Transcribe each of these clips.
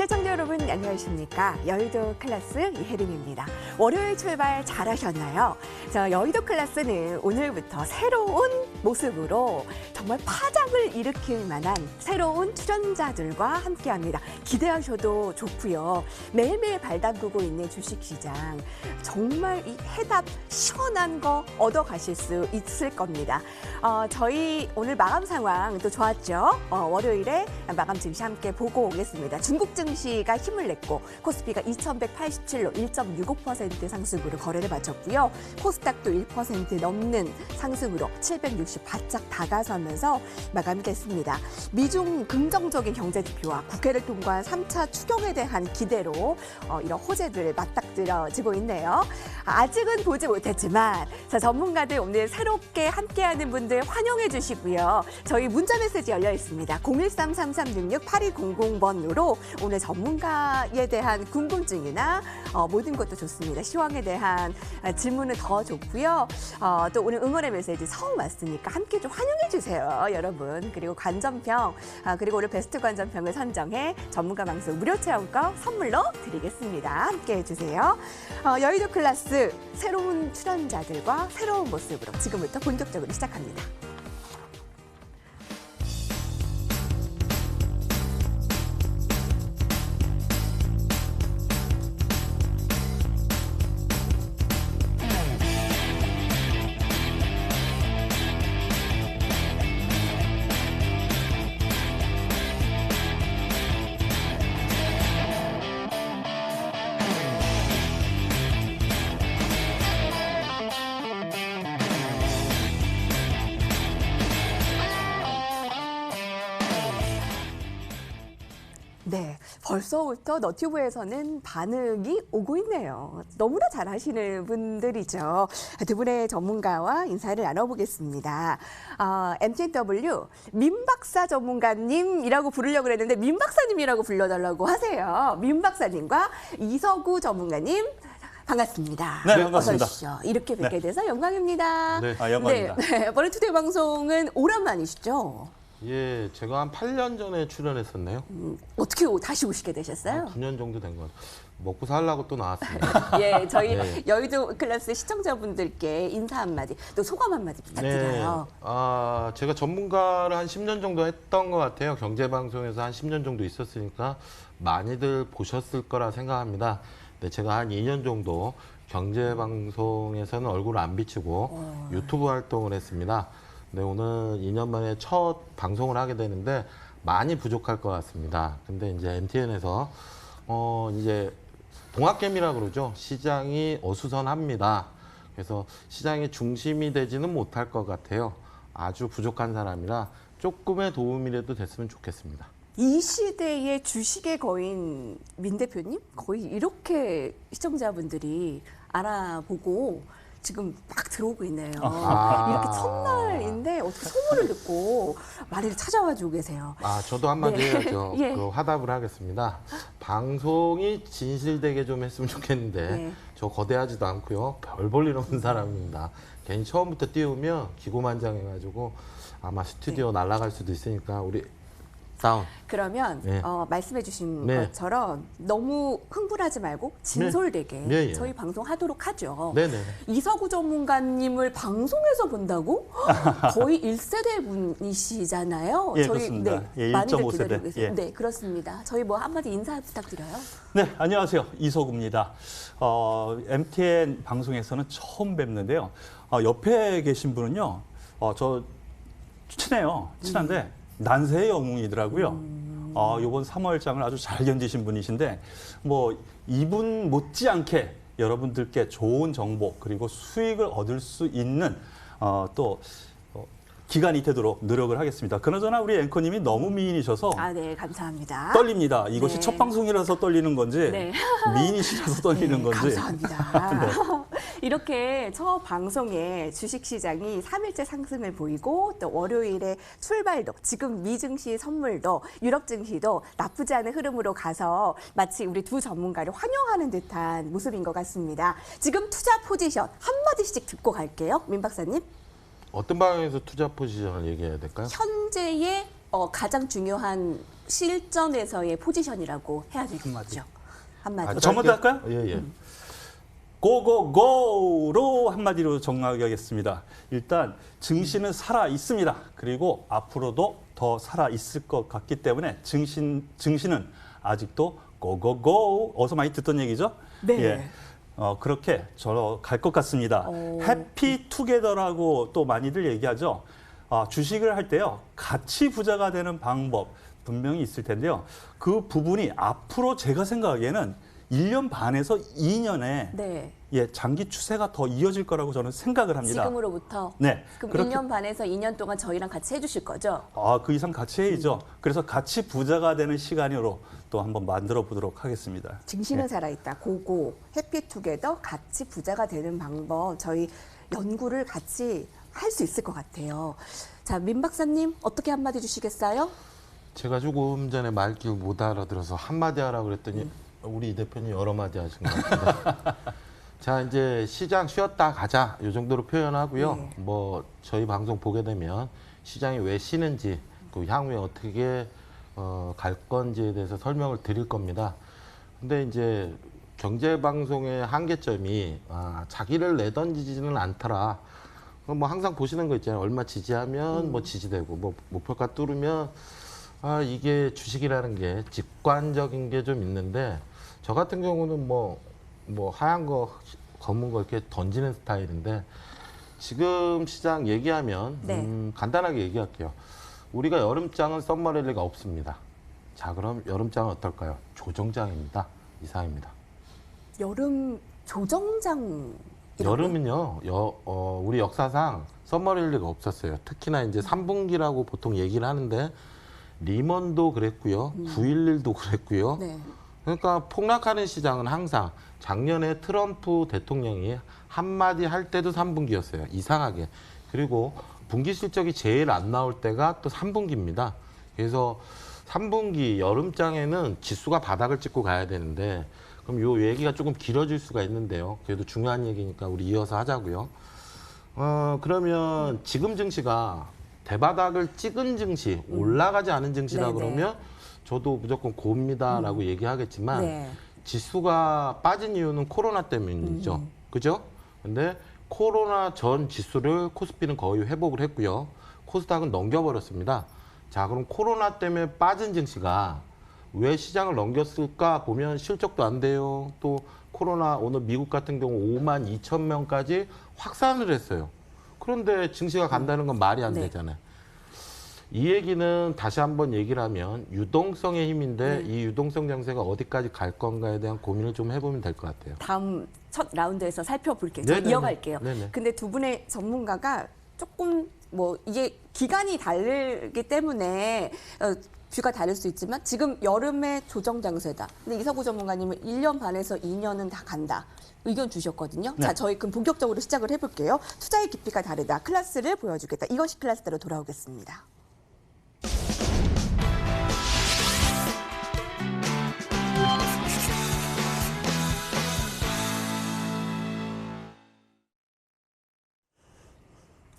시청자 여러분 안녕하십니까? 여의도 클래스 이혜림입니다. 월요일 출발 잘하셨나요? 자, 여의도 클래스는 오늘부터 새로운 모습으로 정말 파장을 일으킬 만한 새로운 출연자들과 함께합니다. 기대하셔도 좋고요. 매일매일 발 담그고 있는 주식시장 정말 이 해답 시원한 거 얻어가실 수 있을 겁니다. 저희 오늘 마감 상황 또 좋았죠? 월요일에 마감 증시 함께 보고 오겠습니다. 중국 증시가 힘을 냈고 코스피가 2187로 1.65% 상승으로 거래를 마쳤고요. 코스닥도 1% 넘는 상승으로 760 바짝 다가서면서 마감됐습니다. 미중 긍정적인 경제 지표와 국회를 통과한 3차 추경에 대한 기대로 이런 호재들 맞닥뜨려지고 있네요. 아직은 보지 못했지만 자, 전문가들 오늘 새롭게 함께하는 분들 환영해 주시고요. 저희 문자 메시지 열려 있습니다. 013-3366-8200번으로 오늘 전문가에 대한 궁금증이나 모든 것도 좋습니다. 시황에 대한 질문은 더 좋고요. 또 오늘 응원의 메시지 처음 왔으니까 함께 좀 환영해 주세요, 여러분. 그리고 관전평, 그리고 오늘 베스트 관전평을 선정해 전문가 방송 무료 체험권 선물로 드리겠습니다. 함께 해주세요. 여의도 클래스 새로운 출연자들과 새로운 모습으로 지금부터 본격적으로 시작합니다. 네, 벌써부터 너튜브에서는 반응이 오고 있네요. 너무나 잘하시는 분들이죠. 두 분의 전문가와 인사를 나눠보겠습니다. MTW 민박사 전문가님이라고 부르려고 그랬는데 민박사님이라고 불러달라고 하세요. 민박사님과 이서구 전문가님. 반갑습니다. 네, 반갑습니다. 어서 오십시오. 이렇게 뵙게 돼서 영광입니다. 네, 영광입니다. 네, 버렌투데이 방송은 오랜만이시죠? 예, 제가 한 8년 전에 출연했었네요. 어떻게 다시 오시게 되셨어요? 한 9년 정도 된 것 같아요. 먹고 살라고 또 나왔습니다. 예, 저희 네. 여의도 클래스 시청자분들께 인사 한마디, 또 소감 한마디 부탁드려요. 제가 전문가를 한 10년 정도 했던 것 같아요. 경제방송에서 한 10년 정도 있었으니까 많이들 보셨을 거라 생각합니다. 네, 제가 한 2년 정도 경제방송에서는 얼굴을 안 비치고 유튜브 활동을 했습니다. 네, 오늘 2년 만에 첫 방송을 하게 되는데 많이 부족할 것 같습니다. 근데 이제 MTN에서 이제 동학개미라 그러죠. 시장이 어수선합니다. 그래서 시장의 중심이 되지는 못할 것 같아요. 아주 부족한 사람이라 조금의 도움이라도 됐으면 좋겠습니다. 이 시대의 주식의 거인 민 대표님? 거의 이렇게 시청자분들이 알아보고 지금 막 들어오고 있네요. 이렇게 첫날인데 어떻게 소문을 듣고 많이들 찾아와주고 계세요. 저도 한마디 네. 해야죠. 예. 화답을 하겠습니다. 방송이 진실되게 좀 했으면 좋겠는데 예. 저 거대하지도 않고요. 별 볼 일 없는 사람입니다. 괜히 처음부터 띄우면 기고만장해가지고 아마 스튜디오 날아갈 수도 있으니까 우리 다운. 그러면 네. 말씀해 주신 네. 것처럼 너무 흥분하지 말고 진솔되게 네, 예. 저희 방송 하도록 하죠. 네네. 이서구 전문가님을 방송에서 본다고? 거의 1세대 분이시잖아요. 예, 그렇습니다. 예, 많이들 1.5 세대. 기다리고 계세요. 예. 네, 그렇습니다. 저희 뭐 한마디 인사 부탁드려요. 네, 안녕하세요. 이서구입니다. MTN 방송에서는 처음 뵙는데요. 옆에 계신 분은요, 저 친해요. 친한데 난세의 영웅이더라고요. 이번 3월장을 아주 잘 견디신 분이신데 뭐 이분 못지않게 여러분들께 좋은 정보 그리고 수익을 얻을 수 있는 또 기간이 되도록 노력을 하겠습니다. 그나저나 우리 앵커님이 너무 미인이셔서 네, 감사합니다. 떨립니다. 이것이 네. 첫 방송이라서 떨리는 건지 네. 미인이시라서 떨리는 건지. 감사합니다. 네. 이렇게 첫 방송에 주식시장이 3일째 상승을 보이고 또 월요일에 출발도 지금 미증시 선물도 유럽 증시도 나쁘지 않은 흐름으로 가서 마치 우리 두 전문가를 환영하는 듯한 모습인 것 같습니다. 지금 투자 포지션 한마디씩 듣고 갈게요. 민 박사님. 어떤 방향에서 투자 포지션을 얘기해야 될까요? 현재의 가장 중요한 실전에서의 포지션이라고 해야 한마디. 되겠죠. 한마디. 저 먼저 할까요? 예, 예. 고고고로 한마디로 정리하겠습니다. 일단 증시는 살아 있습니다. 그리고 앞으로도 더 살아 있을 것 같기 때문에 증시는 아직도 고고고 어서 많이 듣던 얘기죠? 네. 예. 그렇게 저 갈 것 같습니다. 해피투게더라고 또 많이들 얘기하죠. 주식을 할 때요. 같이 부자가 되는 방법 분명히 있을 텐데요. 그 부분이 앞으로 제가 생각하기에는 1년 반에서 2년에 네. 예, 장기 추세가 더 이어질 거라고 저는 생각을 합니다. 지금으로부터. 네. 그럼 그렇게- 1년 반에서 2년 동안 저희랑 같이 해주실 거죠? 그 이상 같이 해야죠. 그래서 같이 부자가 되는 시간으로 또 한번 만들어 보도록 하겠습니다. 증시는 살아있다. 고고, 해피투게더, 같이 부자가 되는 방법. 저희 연구를 같이 할 수 있을 것 같아요. 자, 민 박사님 어떻게 한마디 주시겠어요? 제가 조금 전에 말귀 못 알아들어서 한마디 하라고 그랬더니 우리 이 대표님 여러 마디 하신 것 같습니다. 자, 이제 시장 쉬었다 가자 이 정도로 표현하고요. 네. 뭐 저희 방송 보게 되면 시장이 왜 쉬는지 그 향후에 어떻게 갈 건지에 대해서 설명을 드릴 겁니다. 근데 이제 경제 방송의 한계점이 자기를 내던지지는 않더라. 뭐 항상 보시는 거 있잖아요. 얼마 지지하면 뭐 지지되고 뭐 목표가 뚫으면 이게 주식이라는 게 직관적인 게 좀 있는데 저 같은 경우는 뭐 하얀 거 검은 거 이렇게 던지는 스타일인데 지금 시장 얘기하면 네. 간단하게 얘기할게요. 우리가 여름장은 썸머랠리가 없습니다. 자, 그럼 여름장은 어떨까요? 조정장입니다. 이상입니다. 여름 조정장. 여름은요, 우리 역사상 썸머랠리가 없었어요. 특히나 이제 3분기라고 보통 얘기를 하는데 리먼도 그랬고요, 9.11도 그랬고요. 네. 그러니까 폭락하는 시장은 항상 작년에 트럼프 대통령이 한마디 할 때도 3분기였어요. 이상하게. 그리고 분기 실적이 제일 안 나올 때가 또 3분기입니다. 그래서 3분기 여름장에는 지수가 바닥을 찍고 가야 되는데 그럼 요 얘기가 조금 길어질 수가 있는데요. 그래도 중요한 얘기니까 우리 이어서 하자고요. 그러면 지금 증시가 대바닥을 찍은 증시, 올라가지 않은 증시라 네네. 그러면 저도 무조건 고입니다라고 얘기하겠지만 네. 지수가 빠진 이유는 코로나 때문이죠. 그죠? 근데 코로나 전 지수를 코스피는 거의 회복을 했고요. 코스닥은 넘겨버렸습니다. 자, 그럼 코로나 때문에 빠진 증시가 왜 시장을 넘겼을까 보면 실적도 안 돼요. 또 코로나 오늘 미국 같은 경우 5만 2천 명까지 확산을 했어요. 그런데 증시가 간다는 건 말이 안 네. 되잖아요. 이 얘기는 다시 한번 얘기를 하면 유동성의 힘인데 이 유동성 장세가 어디까지 갈 건가에 대한 고민을 좀 해보면 될 것 같아요. 다음 첫 라운드에서 살펴볼게요. 제가 네네네. 이어갈게요. 네네. 근데 두 분의 전문가가 조금 뭐 이게 기간이 다르기 때문에 뷰가 다를 수 있지만 지금 여름에 조정 장세다. 근데 이서구 전문가님은 1년 반에서 2년은 다 간다. 의견 주셨거든요. 네. 자, 저희 그럼 본격적으로 시작을 해볼게요. 투자의 깊이가 다르다. 클래스를 보여주겠다. 이것이 클래스대로 돌아오겠습니다.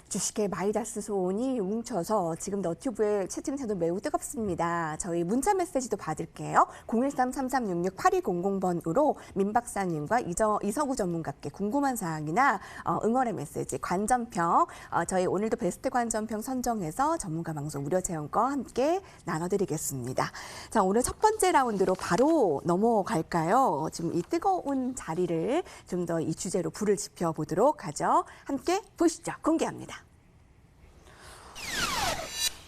주식의 마이다스 소원이 뭉쳐서 지금 너튜브의 채팅창도 매우 뜨겁습니다. 저희 문자 메시지도 받을게요. 013-3366-8200번으로 민 박사님과 이서구 전문가께 궁금한 사항이나 응원의 메시지, 관전평, 저희 오늘도 베스트 관전평 선정해서 전문가 방송 무료 체험과 함께 나눠드리겠습니다. 자, 오늘 첫 번째 라운드로 바로 넘어갈까요? 지금 이 뜨거운 자리를 좀 더 이 주제로 불을 지펴보도록 하죠. 함께 보시죠. 공개합니다.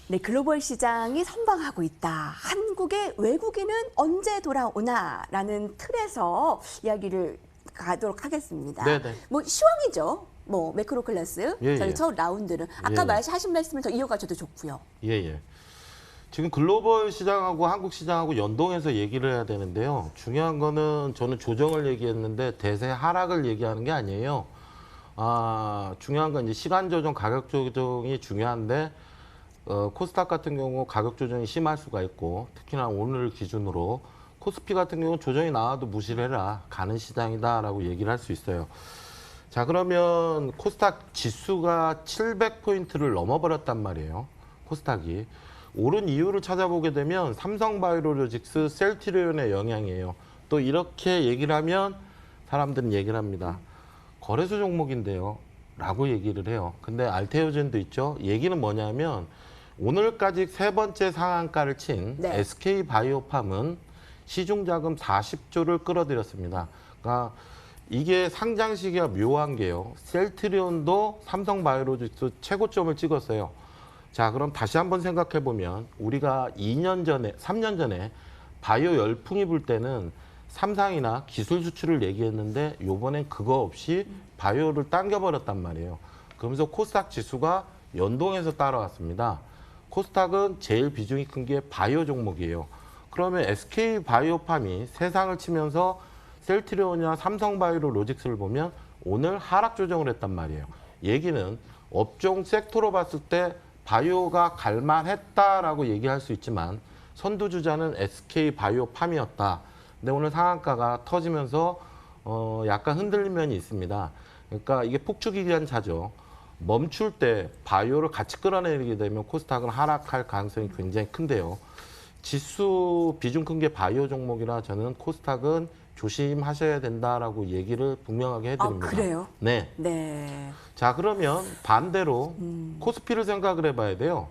네, 글로벌 시장이 선방하고 있다. 한국의 외국인은 언제 돌아오나라는 틀에서 이야기를 가도록 하겠습니다. 네네. 뭐 시황이죠. 뭐 매크로 클래스 예, 저희 예. 첫 라운드는 아까 예, 예. 하신 말씀을 더 이어가셔도 좋고요. 예, 예. 지금 글로벌 시장하고 한국 시장하고 연동해서 얘기를 해야 되는데요. 중요한 거는 저는 조정을 얘기했는데 대세 하락을 얘기하는 게 아니에요. 중요한 건 이제 시간 조정, 가격 조정이 중요한데 코스닥 같은 경우 가격 조정이 심할 수가 있고 특히나 오늘 기준으로 코스피 같은 경우 조정이 나와도 무시를 해라. 가는 시장이다라고 얘기를 할 수 있어요. 자, 그러면 코스닥 지수가 700포인트를 넘어버렸단 말이에요. 코스닥이. 오른 이유를 찾아보게 되면 삼성바이오로직스, 셀트리온의 영향이에요. 또 이렇게 얘기를 하면 사람들은 얘기를 합니다. 거래소 종목인데요. 라고 얘기를 해요. 근데 알테오젠도 있죠. 얘기는 뭐냐면 오늘까지 세 번째 상한가를 친 네. SK바이오팜은 시중자금 40조를 끌어들였습니다. 그러니까 이게 상장 시기가 묘한 게요. 셀트리온도 삼성바이오로직스 최고점을 찍었어요. 자, 그럼 다시 한번 생각해 보면 우리가 2년 전에, 3년 전에 바이오 열풍이 불 때는 삼상이나 기술 수출을 얘기했는데 요번엔 그거 없이 바이오를 당겨버렸단 말이에요. 그러면서 코스닥 지수가 연동해서 따라왔습니다. 코스닥은 제일 비중이 큰 게 바이오 종목이에요. 그러면 SK바이오팜이 세상을 치면서 셀트리온이나 삼성바이오로직스를 보면 오늘 하락 조정을 했단 말이에요. 얘기는 업종 섹터로 봤을 때 바이오가 갈만했다라고 얘기할 수 있지만 선두주자는 SK바이오팜이었다. 근데 오늘 상한가가 터지면서 약간 흔들린 면이 있습니다. 그러니까 이게 폭주기 기관차죠. 멈출 때 바이오를 같이 끌어내리게 되면 코스닥은 하락할 가능성이 굉장히 큰데요. 지수 비중 큰 게 바이오 종목이라 저는 코스닥은 조심하셔야 된다라고 얘기를 분명하게 해드립니다. 그래요? 네. 네. 자, 그러면 반대로 코스피를 생각을 해봐야 돼요.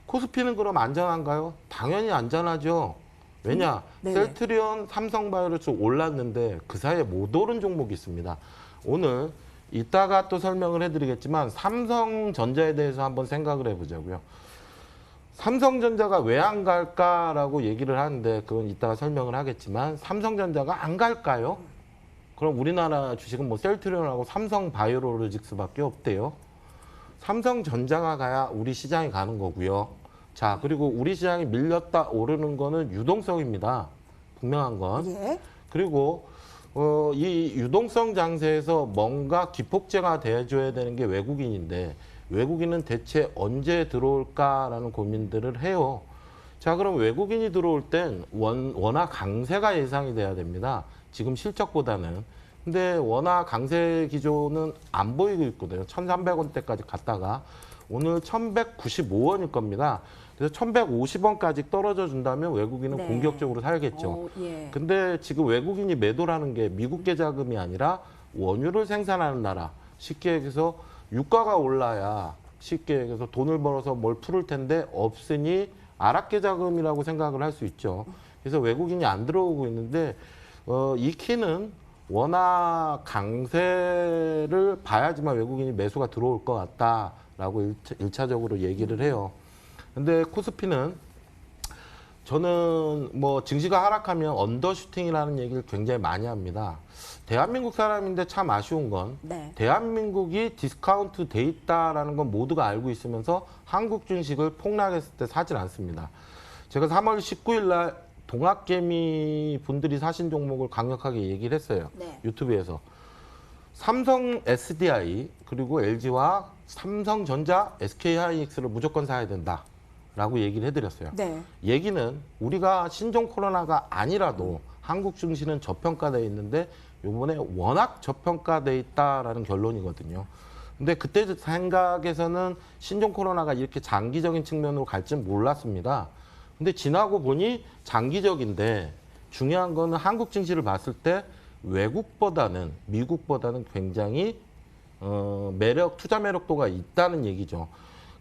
코스피는 그럼 안전한가요? 당연히 안전하죠. 왜냐? 네. 셀트리온, 삼성바이오로직스 올랐는데 그 사이에 못 오른 종목이 있습니다. 오늘 이따가 또 설명을 해드리겠지만 삼성전자에 대해서 한번 생각을 해보자고요. 삼성전자가 왜 안 갈까라고 얘기를 하는데 그건 이따가 설명을 하겠지만 삼성전자가 안 갈까요? 그럼 우리나라 주식은 뭐 셀트리온하고 삼성바이오로직스밖에 없대요. 삼성전자가 가야 우리 시장이 가는 거고요. 자, 그리고 우리 시장이 밀렸다 오르는 거는 유동성입니다. 분명한 건. 예. 그리고 이 유동성 장세에서 뭔가 기폭제가 돼줘야 되는 게 외국인인데 외국인은 대체 언제 들어올까라는 고민들을 해요. 자, 그럼 외국인이 들어올 땐 워낙 강세가 예상이 돼야 됩니다. 지금 실적보다는. 근데 워낙 강세 기조는 안 보이고 있거든요. 1,300원대까지 갔다가 오늘 1,195원일 겁니다. 그래서 1,150원까지 떨어져 준다면 외국인은 네. 공격적으로 살겠죠. 예. 근데 지금 외국인이 매도라는 게 미국계 자금이 아니라 원유를 생산하는 나라. 쉽게 얘기해서 유가가 올라야 쉽게 얘기해서 돈을 벌어서 뭘 풀을 텐데 없으니 아랍계 자금이라고 생각을 할 수 있죠. 그래서 외국인이 안 들어오고 있는데 이 키는 워낙 강세를 봐야지만 외국인이 매수가 들어올 것 같다라고 일차적으로 얘기를 해요. 근데 코스피는 저는 뭐 증시가 하락하면 언더슈팅이라는 얘기를 굉장히 많이 합니다. 대한민국 사람인데 참 아쉬운 건 네. 대한민국이 디스카운트 돼 있다라는 건 모두가 알고 있으면서 한국 주식을 폭락했을 때 사질 않습니다. 제가 3월 19일 날 동학개미 분들이 사신 종목을 강력하게 얘기를 했어요. 네. 유튜브에서. 삼성 SDI 그리고 LG와 삼성전자, SK하이닉스를 무조건 사야 된다라고 얘기를 해드렸어요. 네. 얘기는 우리가 신종 코로나가 아니라도 한국 증시는 저평가돼 있는데 이번에 워낙 저평가돼 있다라는 결론이거든요. 근데 그때 생각에서는 신종 코로나가 이렇게 장기적인 측면으로 갈지 몰랐습니다. 근데 지나고 보니 장기적인데 중요한 거는 한국 증시를 봤을 때 외국보다는 미국보다는 굉장히 투자 매력도가 있다는 얘기죠.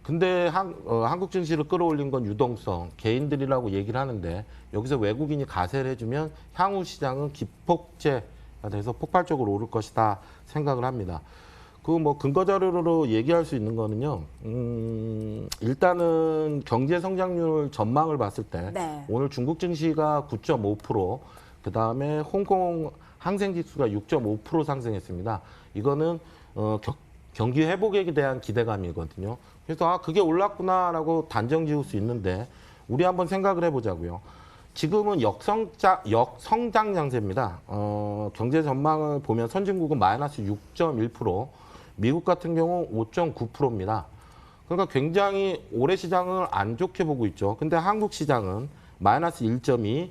근데 한국 증시를 끌어올린 건 유동성, 개인들이라고 얘기를 하는데 여기서 외국인이 가세를 해주면 향후 시장은 기폭제가 돼서 폭발적으로 오를 것이다 생각을 합니다. 그 뭐 근거 자료로 얘기할 수 있는 거는요. 일단은 경제 성장률 전망을 봤을 때 네. 오늘 중국 증시가 9.5%, 그다음에 홍콩 항생 지수가 6.5% 상승했습니다. 이거는 경기 회복에 대한 기대감이거든요. 그래서 그게 올랐구나라고 단정 지을 수 있는데 우리 한번 생각을 해보자고요. 지금은 역성장 장세입니다. 경제 전망을 보면 선진국은 마이너스 6.1%, 미국 같은 경우 5.9%입니다. 그러니까 굉장히 올해 시장을 안 좋게 보고 있죠. 근데 한국 시장은 마이너스 1.2,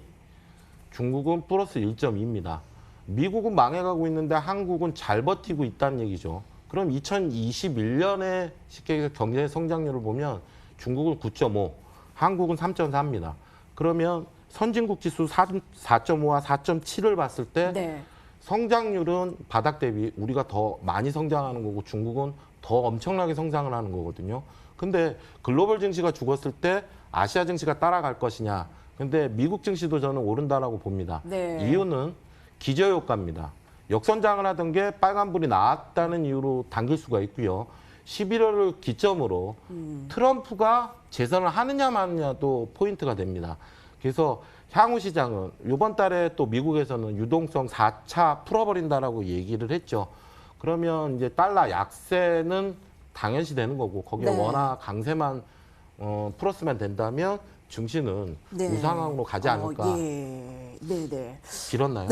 중국은 플러스 1.2입니다. 미국은 망해가고 있는데 한국은 잘 버티고 있다는 얘기죠. 그럼 2021년에 쉽게 경제 성장률을 보면 중국은 9.5, 한국은 3.4입니다. 그러면 선진국 지수 4.5와 4.7을 봤을 때 네. 성장률은 바닥 대비 우리가 더 많이 성장하는 거고 중국은 더 엄청나게 성장을 하는 거거든요. 근데 글로벌 증시가 죽었을 때 아시아 증시가 따라갈 것이냐. 근데 미국 증시도 저는 오른다라고 봅니다. 네. 이유는 기저효과입니다. 역선장을 하던 게 빨간불이 나왔다는 이유로 당길 수가 있고요. 11월을 기점으로 트럼프가 재선을 하느냐 마느냐도 포인트가 됩니다. 그래서 향후 시장은 이번 달에 또 미국에서는 유동성 4차 풀어버린다라고 얘기를 했죠. 그러면 이제 달러 약세는 당연시 되는 거고 거기에 네. 원화 강세만 풀었으면 된다면 증시는 네. 우상향으로 가지 않을까. 예. 네네. 길었나요?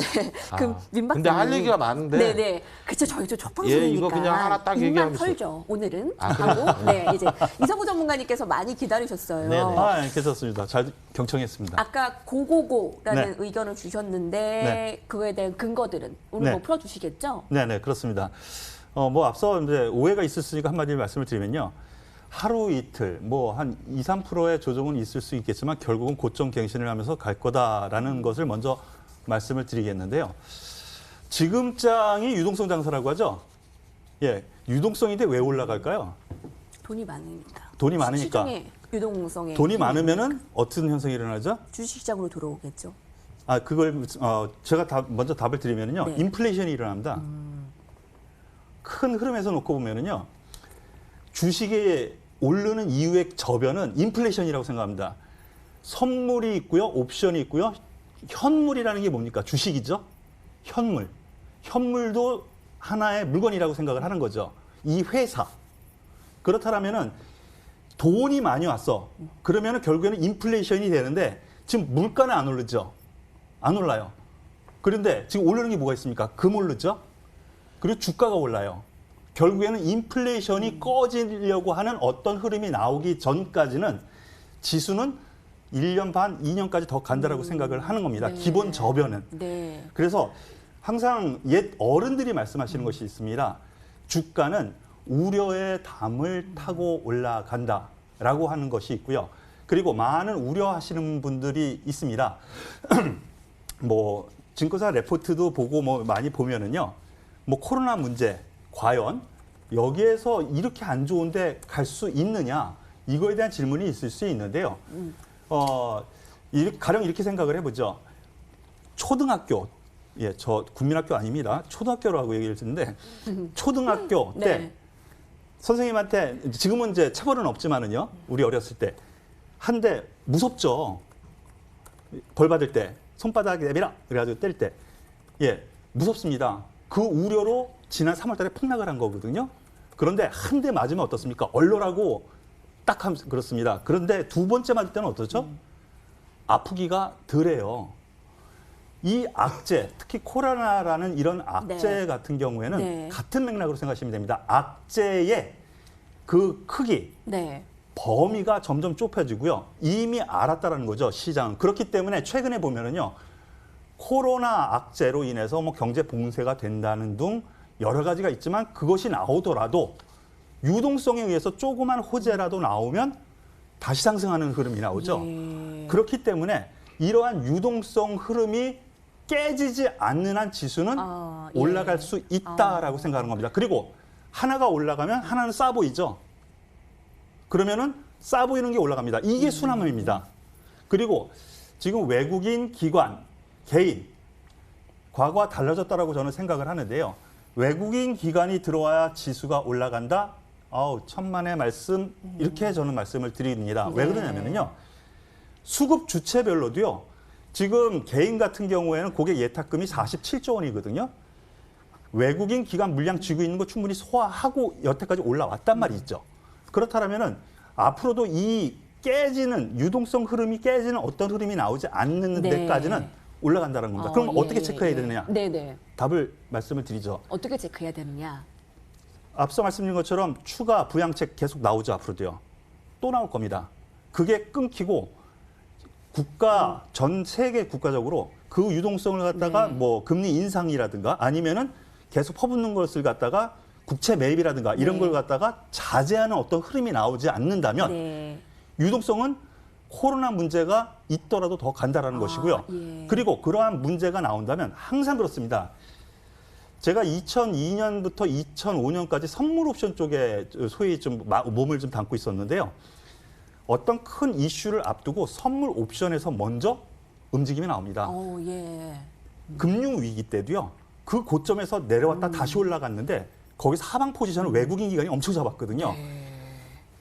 그럼 민 근데 할 박사님. 얘기가 많은데 네네. 그쵸, 저희도 첫 방송이니까. 예, 이거 그냥 하나 딱 입만 얘기하면서. 털죠. 오늘은 아, 하고. 네, 이제 이성구 전문가님께서 많이 기다리셨어요. 네네. 아, 예, 괜찮습니다. 잘 경청했습니다. 아까 고고고라는 네. 의견을 주셨는데 네. 그거에 대한 근거들은 오늘 네. 뭐 풀어주시겠죠? 네네, 그렇습니다. 뭐 앞서 이제 오해가 있었으니까 한마디 말씀을 드리면요. 하루 이틀, 뭐 한 2, 3%의 조정은 있을 수 있겠지만 결국은 고점 갱신을 하면서 갈 거다라는 것을 먼저 말씀을 드리겠는데요. 지금 장이 유동성 장사라고 하죠. 예, 유동성인데 왜 올라갈까요? 돈이 많으니까. 돈이 많으니까. 시중에 유동성에 돈이 많으면은 어떤 현상이 일어나죠? 주식시장으로 들어오겠죠. 아, 그걸 제가 먼저 답을 드리면요. 네. 인플레이션이 일어납니다. 큰 흐름에서 놓고 보면은요. 주식이 오르는 이유의 저변은 인플레이션이라고 생각합니다. 선물이 있고요, 옵션이 있고요. 현물이라는 게 뭡니까? 주식이죠. 현물. 현물도 하나의 물건이라고 생각을 하는 거죠. 이 회사. 그렇다면은 돈이 많이 왔어. 그러면은 결국에는 인플레이션이 되는데 지금 물가는 안 오르죠. 안 올라요. 그런데 지금 오르는 게 뭐가 있습니까? 금 오르죠. 그리고 주가가 올라요. 결국에는 인플레이션이 꺼지려고 하는 어떤 흐름이 나오기 전까지는 지수는 1년 반, 2년까지 더 간다라고 생각을 하는 겁니다. 네. 기본 저변은. 네. 그래서 항상 옛 어른들이 말씀하시는 것이 있습니다. 주가는 우려의 담을 타고 올라간다라고 하는 것이 있고요. 그리고 많은 우려하시는 분들이 있습니다. 뭐 증권사 레포트도 보고 뭐 많이 보면은요. 뭐 코로나 문제 과연 여기에서 이렇게 안 좋은데 갈 수 있느냐 이거에 대한 질문이 있을 수 있는데요. 가령 이렇게 생각을 해보죠. 초등학교, 예, 저 국민학교 아닙니다. 초등학교라고 얘기를 듣는데 초등학교 때 네. 선생님한테 지금은 이제 체벌은 없지만은요. 우리 어렸을 때 한 대 무섭죠. 벌 받을 때 손바닥에 내밀어 그래가지고 때릴 때, 예, 무섭습니다. 그 우려로 지난 3월달에 폭락을 한 거거든요. 그런데 한 대 맞으면 어떻습니까? 얼얼하고 딱 그렇습니다. 그런데 두 번째 맞을 때는 어떻죠? 아프기가 덜해요. 이 악재, 특히 코로나라는 이런 악재 네. 같은 경우에는 네. 같은 맥락으로 생각하시면 됩니다. 악재의 그 크기, 네. 범위가 점점 좁혀지고요. 이미 알았다라는 거죠, 시장은. 그렇기 때문에 최근에 보면은요. 코로나 악재로 인해서 뭐 경제 봉쇄가 된다는 등 여러 가지가 있지만 그것이 나오더라도 유동성에 의해서 조그만 호재라도 나오면 다시 상승하는 흐름이 나오죠. 예. 그렇기 때문에 이러한 유동성 흐름이 깨지지 않는 한 지수는 예. 올라갈 수 있다라고 생각하는 겁니다. 그리고 하나가 올라가면 하나는 싸 보이죠. 그러면은 싸 보이는 게 올라갑니다. 이게 순환입니다. 그리고 지금 외국인 기관, 개인, 과거와 달라졌다라고 저는 생각을 하는데요. 외국인 기관이 들어와야 지수가 올라간다. 천만의 말씀, 이렇게 저는 말씀을 드립니다. 왜 네. 그러냐면요. 수급 주체별로도요. 지금 개인 같은 경우에는 고객 예탁금이 47조 원이거든요. 외국인 기관 물량 쥐고 있는 거 충분히 소화하고 여태까지 올라왔단 말이죠. 그렇다면은 앞으로도 이 깨지는 유동성 흐름이 깨지는 어떤 흐름이 나오지 않는 네. 데까지는 올라간다는 겁니다. 그럼 예, 어떻게 체크해야 되느냐? 네네. 답을 말씀을 드리죠. 어떻게 체크해야 되느냐? 앞서 말씀드린 것처럼 추가 부양책 계속 나오죠, 앞으로도요. 또 나올 겁니다. 그게 끊기고 국가, 전 세계 국가적으로 그 유동성을 갖다가 네. 뭐 금리 인상이라든가 아니면은 계속 퍼붓는 것을 갖다가 국채 매입이라든가 이런 네. 걸 갖다가 자제하는 어떤 흐름이 나오지 않는다면 네. 유동성은 코로나 문제가 있더라도 더 간다라는 것이고요. 예. 그리고 그러한 문제가 나온다면 항상 그렇습니다. 제가 2002년부터 2005년까지 선물 옵션 쪽에 소위 좀 몸을 좀 담고 있었는데요. 어떤 큰 이슈를 앞두고 선물 옵션에서 먼저 움직임이 나옵니다. 예. 금융 위기 때도요. 그 고점에서 내려왔다 다시 올라갔는데 거기서 하방 포지션을 외국인 기관이 엄청 잡았거든요.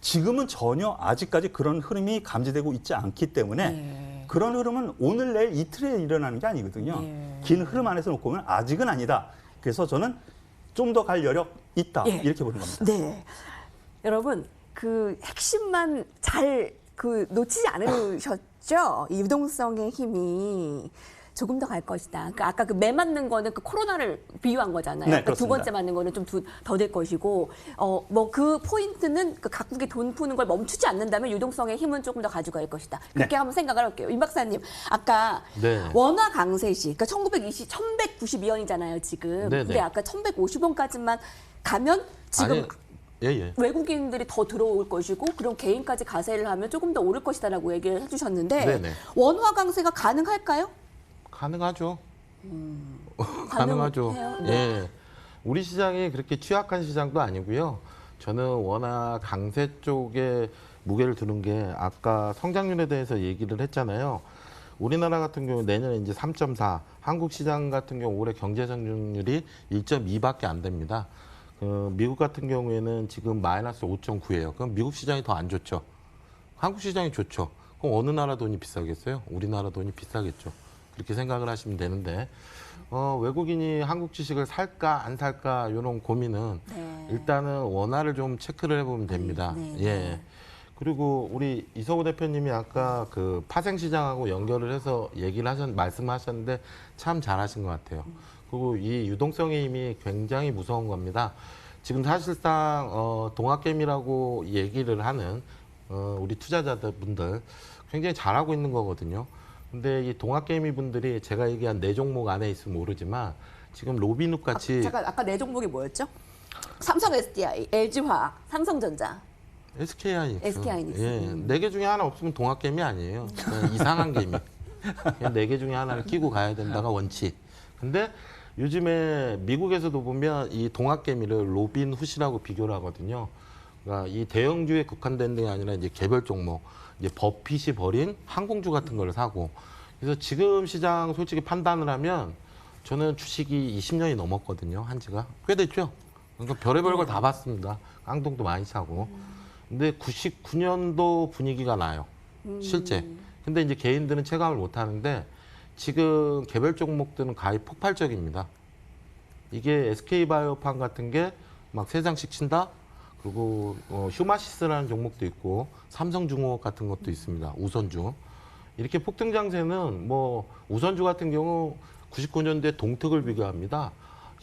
지금은 전혀 아직까지 그런 흐름이 감지되고 있지 않기 때문에 그런 흐름은 오늘 내일 이틀에 일어나는 게 아니거든요. 긴 흐름 안에서 놓고 보면 아직은 아니다. 그래서 저는 좀 더 갈 여력 있다. 예. 이렇게 보는 겁니다. 네. 여러분, 그 핵심만 잘 놓치지 않으셨죠? 이 유동성의 힘이 조금 더 갈 것이다. 그러니까 아까 그 매 맞는 거는 그 코로나를 비유한 거잖아요. 네, 그러니까 두 그렇습니다. 번째 맞는 거는 좀 더 될 것이고, 뭐 그 포인트는 그 각국이 돈 푸는 걸 멈추지 않는다면 유동성의 힘은 조금 더 가져갈 것이다. 그렇게 네. 한번 생각을 할게요. 임 박사님, 아까 네. 원화 강세시, 그러니까 1192원이잖아요, 지금. 네, 근데 네. 아까 1150원까지만 가면 지금 아니, 예. 외국인들이 더 들어올 것이고 그럼 개인까지 가세를 하면 조금 더 오를 것이다라고 얘기를 해주셨는데 네네. 원화 강세가 가능할까요? 가능하죠. 가능하죠. 가능해요? 네. 예. 우리 시장이 그렇게 취약한 시장도 아니고요. 저는 워낙 강세 쪽에 무게를 두는 게 아까 성장률에 대해서 얘기를 했잖아요. 우리나라 같은 경우 내년에 이제 3.4, 한국 시장 같은 경우 올해 경제 성장률이 1.2밖에 안 됩니다. 미국 같은 경우에는 지금 마이너스 5.9예요. 그럼 미국 시장이 더 안 좋죠. 한국 시장이 좋죠. 그럼 어느 나라 돈이 비싸겠어요? 우리나라 돈이 비싸겠죠. 그렇게 생각을 하시면 되는데 외국인이 한국 주식을 살까 안 살까 이런 고민은 네. 일단은 원화를 좀 체크를 해보면 됩니다. 네, 네. 예. 그리고 우리 이서구 대표님이 아까 그 파생 시장하고 연결을 해서 말씀하셨는데 참 잘하신 것 같아요. 그리고 이 유동성의 힘이 굉장히 무서운 겁니다. 지금 사실상 동학개미라고 얘기를 하는 우리 투자자분들 굉장히 잘하고 있는 거거든요. 근데 이 동학개미 분들이 제가 얘기한 네 종목 안에 있으면 모르지만 지금 로비눕 같이 잠깐 아까 네 종목이 뭐였죠? 삼성 SDI, LG화학, 삼성전자. SK하이닉스. SK하이닉스. 예, 네 개 중에 하나 없으면 동학개미 아니에요. 그냥 이상한 개미. 그냥 네 개 중에 하나를 끼고 가야 된다가 원칙. 근데 요즘에 미국에서도 보면 이 동학개미를 로빈훗이라고 비교를 하거든요. 그러니까 이 대형주에 국한된 게 아니라 이제 개별 종목, 이제 버핏이 벌인 항공주 같은 걸 사고. 그래서 지금 시장 솔직히 판단을 하면 저는 주식이 20년이 넘었거든요. 한지가 꽤 됐죠. 그러니까 별의별 걸 다 봤습니다. 깡통도 많이 사고. 근데 99년도 분위기가 나요. 실제. 근데 이제 개인들은 체감을 못 하는데 지금 개별 종목들은 가히 폭발적입니다. 이게 SK바이오팜 같은 게 막 3장씩 친다? 그리고 휴마시스라는 종목도 있고 삼성중공업 같은 것도 있습니다. 우선주. 이렇게 폭등 장세는 뭐 우선주 같은 경우 99년도에 동특을 비교합니다.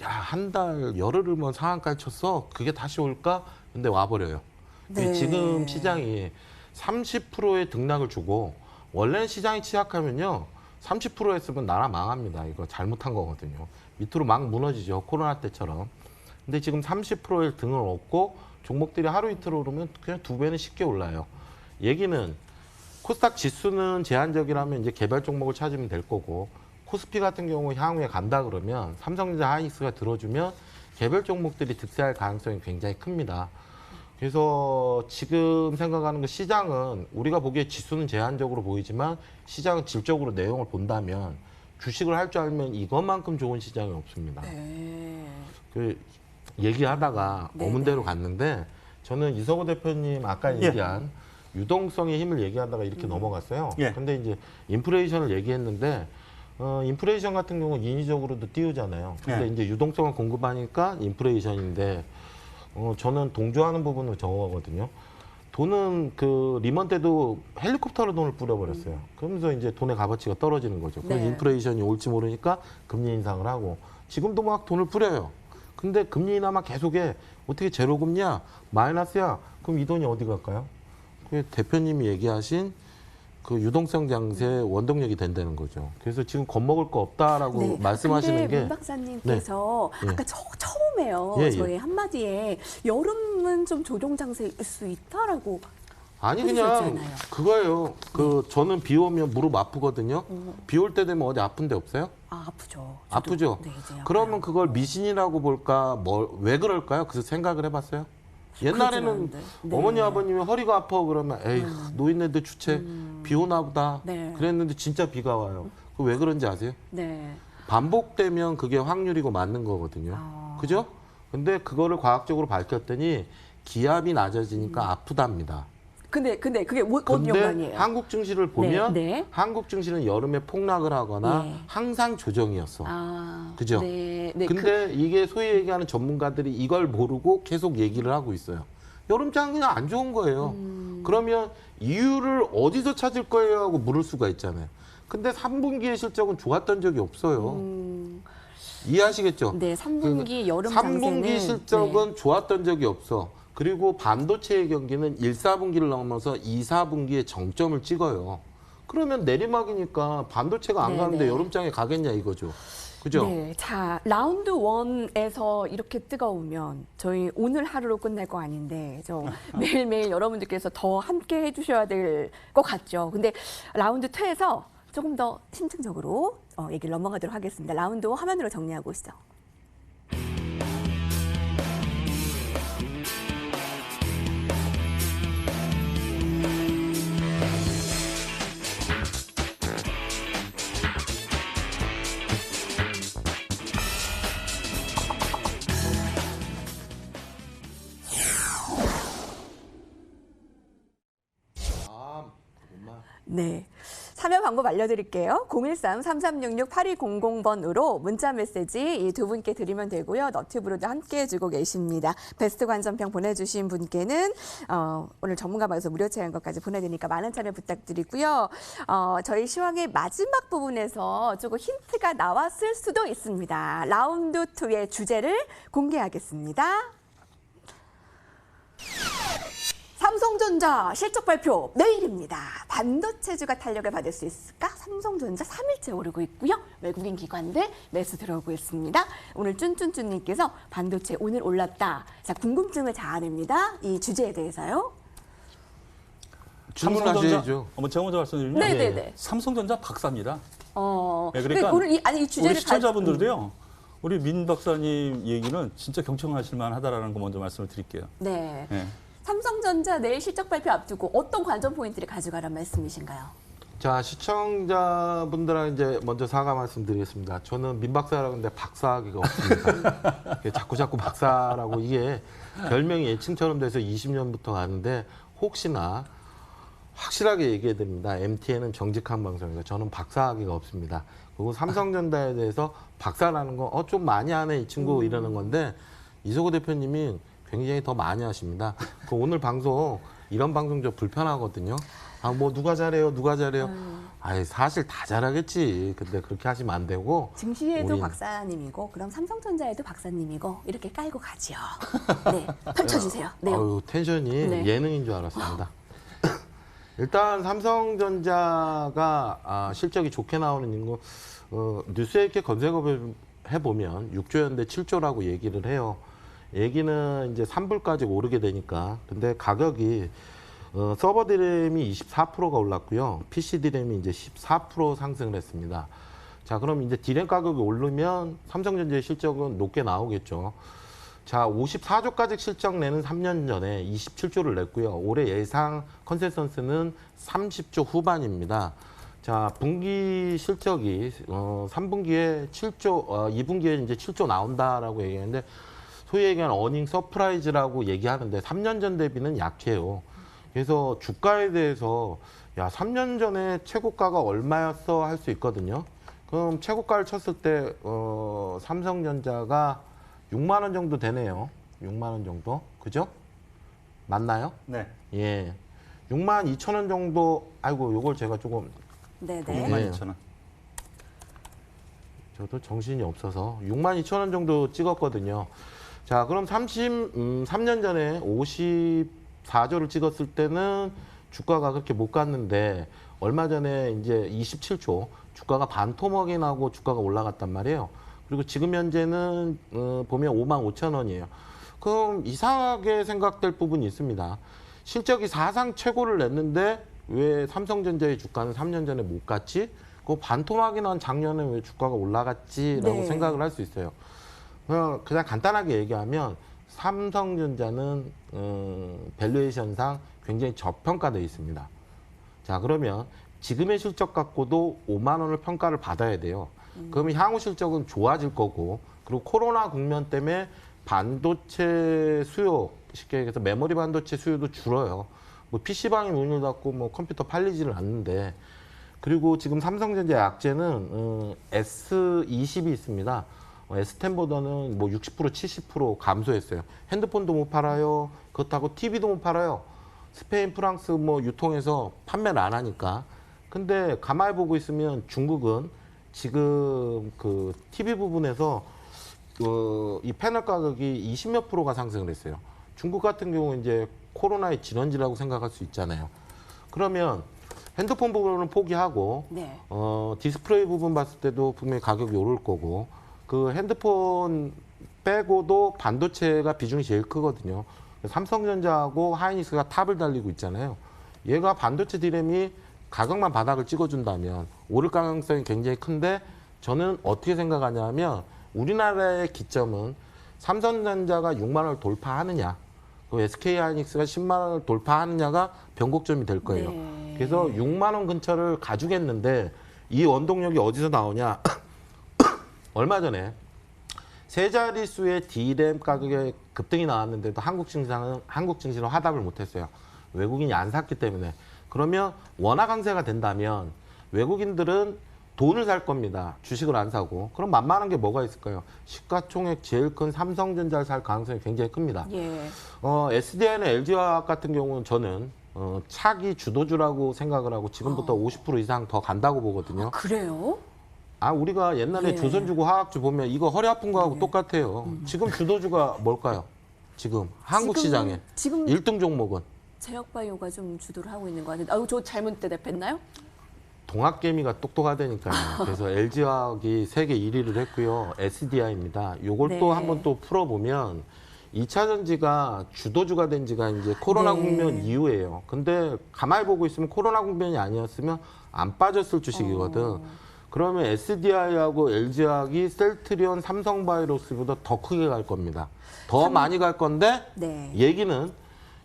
야, 한 달 열흘을 뭐 상한가를 쳤어. 그게 다시 올까? 근데 와버려요. 네. 지금 시장이 30%의 등락을 주고 원래는 시장이 취약하면요. 30% 했으면 나라 망합니다. 이거 잘못한 거거든요. 밑으로 막 무너지죠. 코로나 때처럼. 근데 지금 30%의 등을 얻고 종목들이 하루 이틀 오르면 그냥 2배는 쉽게 올라요. 얘기는 코스닥 지수는 제한적이라면 이제 개별 종목을 찾으면 될 거고 코스피 같은 경우 향후에 간다 그러면 삼성전자 하이닉스가 들어주면 개별 종목들이 득세할 가능성이 굉장히 큽니다. 그래서 지금 생각하는 그 시장은 우리가 보기에 지수는 제한적으로 보이지만 시장은 질적으로 내용을 본다면 주식을 할 줄 알면 이것만큼 좋은 시장이 없습니다. 네. 그 얘기하다가 네, 어문대로 네. 갔는데 저는 이성호 대표님 아까 예. 얘기한 유동성의 힘을 얘기하다가 이렇게 넘어갔어요. 예. 근데 이제 인플레이션을 얘기했는데 인플레이션 같은 경우는 인위적으로도 띄우잖아요. 근데 예. 이제 유동성을 공급하니까 인플레이션인데 저는 동조하는 부분은 저거거든요. 돈은 그 리먼 때도 헬리콥터로 돈을 뿌려버렸어요. 그러면서 이제 돈의 값어치가 떨어지는 거죠. 그럼 네. 인플레이션이 올지 모르니까 금리 인상을 하고 지금도 막 돈을 뿌려요. 근데 금리 인하만 계속해. 어떻게 제로금리야? 마이너스야? 그럼 이 돈이 어디 갈까요? 그 대표님이 얘기하신 그 유동성 장세의 원동력이 된다는 거죠. 그래서 지금 겁먹을 거 없다라고 말씀하시는 근데 게 문 박사님께서 네. 아까 처음에요. 예, 예. 저희 한마디에 여름은 좀 조정 장세일 수 있다라고. 아니 그냥 해주셨잖아요. 그거예요. 저는 비 오면 무릎 아프거든요. 비 올 때 되면 어디 아픈 데 없어요? 아, 아프죠. 저도, 아프죠? 네, 이제 그러면 아파요. 그걸 미신이라고 볼까? 왜 그럴까요? 그래서 생각을 해봤어요. 옛날에는 않은데. 네. 어머니 아버님이 허리가 아파 그러면 에이 노인네들 주체 비 오나 보다 네. 그랬는데 진짜 비가 와요. 그 왜 그런지 아세요? 네. 반복되면 그게 확률이고 맞는 거거든요. 아. 그죠? 근데 그거를 과학적으로 밝혔더니 기압이 낮아지니까 아프답니다. 근데 그게 뭔 근데 연관이에요? 한국 증시를 보면 네. 한국 증시는 여름에 폭락을 하거나 네. 항상 조정이었어. 아, 그죠? 네. 네. 근데 이게 소위 얘기하는 전문가들이 이걸 모르고 계속 얘기를 하고 있어요. 여름장은 그냥 안 좋은 거예요. 그러면 이유를 어디서 찾을 거예요 하고 물을 수가 있잖아요. 근데 3분기의 실적은 좋았던 적이 없어요. 이해하시겠죠? 네, 3분기 여름 3분기 장세는 실적은 좋았던 적이 없어. 그리고 반도체의 경기는 1, 4분기를 넘어서 2, 4분기에 정점을 찍어요. 그러면 내리막이니까 반도체가 안 네, 가는데 네. 여름장에 가겠냐 이거죠. 그죠? 네, 자 라운드 1에서 이렇게 뜨거우면 저희 오늘 하루로 끝날 거 아닌데 저 매일매일 여러분들께서 더 함께 해주셔야 될 것 같죠. 근데 라운드 2에서 조금 더 심층적으로 얘기를 넘어가도록 하겠습니다. 라운드 1 화면으로 정리하고 오시죠. 네. 참여 방법 알려드릴게요. 013-3366-8200번으로 문자 메시지 이 두 분께 드리면 되고요. 너튜브로도 함께 해주고 계십니다. 베스트 관전평 보내주신 분께는 오늘 전문가 방송 무료 체험 것까지 보내드리니까 많은 참여 부탁드리고요. 저희 시황의 마지막 부분에서 조금 힌트가 나왔을 수도 있습니다. 라운드 2의 주제를 공개하겠습니다. 삼성전자 실적 발표 내일입니다. 반도체주가 탄력을 받을 수 있을까? 삼성전자 3일째 오르고 있고요. 외국인 기관들 매수 들어오고 있습니다. 오늘 쭌쭌쭌님께서 반도체 오늘 올랐다. 자, 궁금증을 자아냅니다. 이 주제에 대해서요. 질문하셔야죠. 제가 먼저 말씀드리면 네네네. 삼성전자 박사입니다. 네, 그러니까 오늘 이 주제를 우리 시청자분들도요. 우리 민 박사님 얘기는 진짜 경청하실 만하다라는 거 먼저 말씀을 드릴게요. 네. 네. 삼성전자 내일 실적 발표 앞두고 어떤 관전 포인트를 가져가란 말씀이신가요? 자, 시청자분들한테 이제 먼저 사과 말씀드리겠습니다. 저는 민 박사라고 하는데 박사하기가 없습니다. 자꾸 박사라고 이게 별명이 애칭처럼 돼서 20년부터 가는데 혹시나 확실하게 얘기해 드립니다. MTN은 정직한 방송이고 저는 박사하기가 없습니다. 그리고 삼성전자에 대해서 박사라는 거 좀 많이 하네 이 친구 이러는 건데 이소구 대표님이 굉장히 더 많이 하십니다. 오늘 방송 이런 방송 좀 불편하거든요. 뭐 누가 잘해요, 누가 잘해요. 아이 사실 다 잘하겠지. 근데 그렇게 하시면 안 되고. 증시에도 우린- 박사님이고 그럼 삼성전자에도 박사님이고 이렇게 깔고 가죠. 네, 펼쳐주세요. 네. 아유 텐션이 네. 예능인 줄 알았습니다. 일단 삼성전자가 실적이 좋게 나오는 이유 뉴스에 이렇게 검색을 해보면 6조였는데 7조라고 얘기를 해요. 얘기는 이제 3불까지 오르게 되니까. 근데 가격이 서버 디램이 24%가 올랐고요. PC 디램이 이제 14% 상승을 했습니다. 자, 그럼 이제 디램 가격이 오르면 삼성전자의 실적은 높게 나오겠죠. 자, 54조까지 실적 내는 3년 전에 27조를 냈고요. 올해 예상 컨센서스는 30조 후반입니다. 자, 분기 실적이 3분기에 7조, 2분기에 이제 7조 나온다라고 얘기했는데 소위 얘기하는 어닝 서프라이즈라고 얘기하는데 3년 전 대비는 약해요. 그래서 주가에 대해서 야 3년 전에 최고가가 얼마였어 할 수 있거든요. 그럼 최고가를 쳤을 때 삼성전자가 6만 원 정도 되네요. 6만 원 정도. 그죠? 맞나요? 네. 예. 6만 2천 원 정도. 아이고 요걸 제가 조금 네네. 네. 62,000원. 저도 정신이 없어서 6만 2천 원 정도 찍었거든요. 자, 그럼 3년 전에 54조를 찍었을 때는 주가가 그렇게 못 갔는데 얼마 전에 이제 27조 주가가 반토막이 나고 주가가 올라갔단 말이에요. 그리고 지금 현재는 보면 5만 5천 원이에요. 그럼 이상하게 생각될 부분이 있습니다. 실적이 사상 최고를 냈는데 왜 삼성전자의 주가는 3년 전에 못 갔지? 그 반토막이 난 작년에 왜 주가가 올라갔지라고 네. 생각을 할 수 있어요. 그냥 간단하게 얘기하면 삼성전자는 밸류에이션상 굉장히 저평가되어 있습니다. 자, 그러면 지금의 실적 갖고도 5만 원을 평가를 받아야 돼요. 그러면 향후 실적은 좋아질 거고, 그리고 코로나 국면 때문에 반도체 수요, 쉽게 얘기해서 메모리 반도체 수요도 줄어요. 뭐 PC방이 문을 닫고 뭐 컴퓨터 팔리지를 않는데, 그리고 지금 삼성전자 약재는 S20이 있습니다. S10보다는 뭐 60%, 70% 감소했어요. 핸드폰도 못 팔아요. 그렇다고 TV도 못 팔아요. 스페인, 프랑스 뭐 유통해서 판매를 안 하니까. 근데 가만히 보고 있으면 중국은 지금 그 TV 부분에서 이 패널 가격이 20몇 %가 상승을 했어요. 중국 같은 경우 이제 코로나의 진원지라고 생각할 수 있잖아요. 그러면 핸드폰 부분은 포기하고 네. 디스플레이 부분 봤을 때도 분명히 가격이 오를 거고, 그 핸드폰 빼고도 반도체가 비중이 제일 크거든요. 삼성전자하고 하이닉스가 탑을 달리고 있잖아요. 얘가 반도체 디램이 가격만 바닥을 찍어준다면 오를 가능성이 굉장히 큰데, 저는 어떻게 생각하냐면 우리나라의 기점은 삼성전자가 6만 원을 돌파하느냐, 그 SK하이닉스가 10만 원을 돌파하느냐가 변곡점이 될 거예요. 네. 그래서 6만 원 근처를 가주겠는데 이 원동력이 어디서 나오냐? 얼마 전에 세 자릿수의 D램 가격에 급등이 나왔는데도 한국 증시는 화답을 못했어요. 외국인이 안 샀기 때문에. 그러면 원화 강세가 된다면 외국인들은 돈을 살 겁니다. 주식을 안 사고. 그럼 만만한 게 뭐가 있을까요? 시가총액 제일 큰 삼성전자를 살 가능성이 굉장히 큽니다. 예. SDI나 LG화학 같은 경우는 저는 차기 주도주라고 생각을 하고 지금부터 50% 이상 더 간다고 보거든요. 그래요? 우리가 옛날에 예. 조선주고 화학주 보면 이거 허리 아픈 거하고 똑같아요. 지금 주도주가 뭘까요? 지금 한국 시장에 지금 1등 종목은 제약바이오가 좀 주도를 하고 있는 거 같은데, 아유, 저 잘못 대답했나요? 동학개미가 똑똑하다니까요. 그래서 LG화학이 세계 1위를 했고요. SDI입니다. 요걸 네. 또 한번 또 풀어보면 2차 전지가 주도주가 된 지가 이제 코로나 네. 국면 이후예요. 근데 가만히 보고 있으면 코로나 국면이 아니었으면 안 빠졌을 주식이거든. 그러면 SDI하고 LG화학이 셀트리온, 삼성바이오로스보다 더 크게 갈 겁니다. 더 많이 갈 건데 네. 얘기는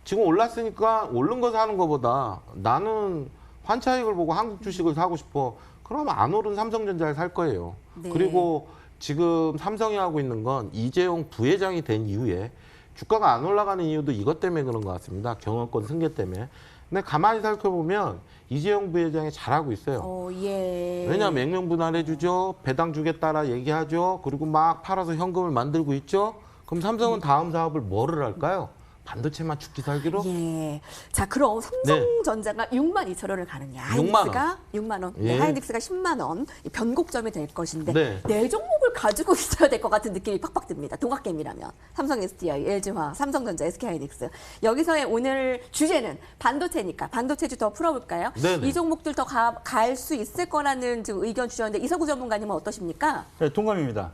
지금 올랐으니까 오른 거 사는 것보다 나는 환차익을 보고 한국 주식을 사고 싶어. 그러면 안 오른 삼성전자를 살 거예요. 네. 그리고 지금 삼성이 하고 있는 건 이재용 부회장이 된 이후에 주가가 안 올라가는 이유도 이것 때문에 그런 것 같습니다. 경영권 승계 때문에. 근데 가만히 살펴보면 이재용 부회장이 잘하고 있어요. 예. 왜냐하면 명령분할해주죠. 배당 주겠다라 얘기하죠. 그리고 막 팔아서 현금을 만들고 있죠. 그럼 삼성은 다음 사업을 뭐를 할까요? 반도체만 죽기 살기로? 예. 자, 그럼 삼성전자가 6만 2천 원을 가느냐? 6만 하이닉스가 6만 원. 네, 예. 하이닉스가 10만 원. 이 변곡점이 될 것인데 네. 네 종목을 가지고 있어야 될 것 같은 느낌이 팍팍 듭니다. 동학개미라면 삼성 SDI, LG화학, 삼성전자, SK하이닉스. 여기서의 오늘 주제는 반도체니까 반도체주 더 풀어볼까요? 네네. 이 종목들 더 갈 수 있을 거라는 지금 의견 주셨는데 이석우 전문가님은 어떠십니까? 네, 동감입니다.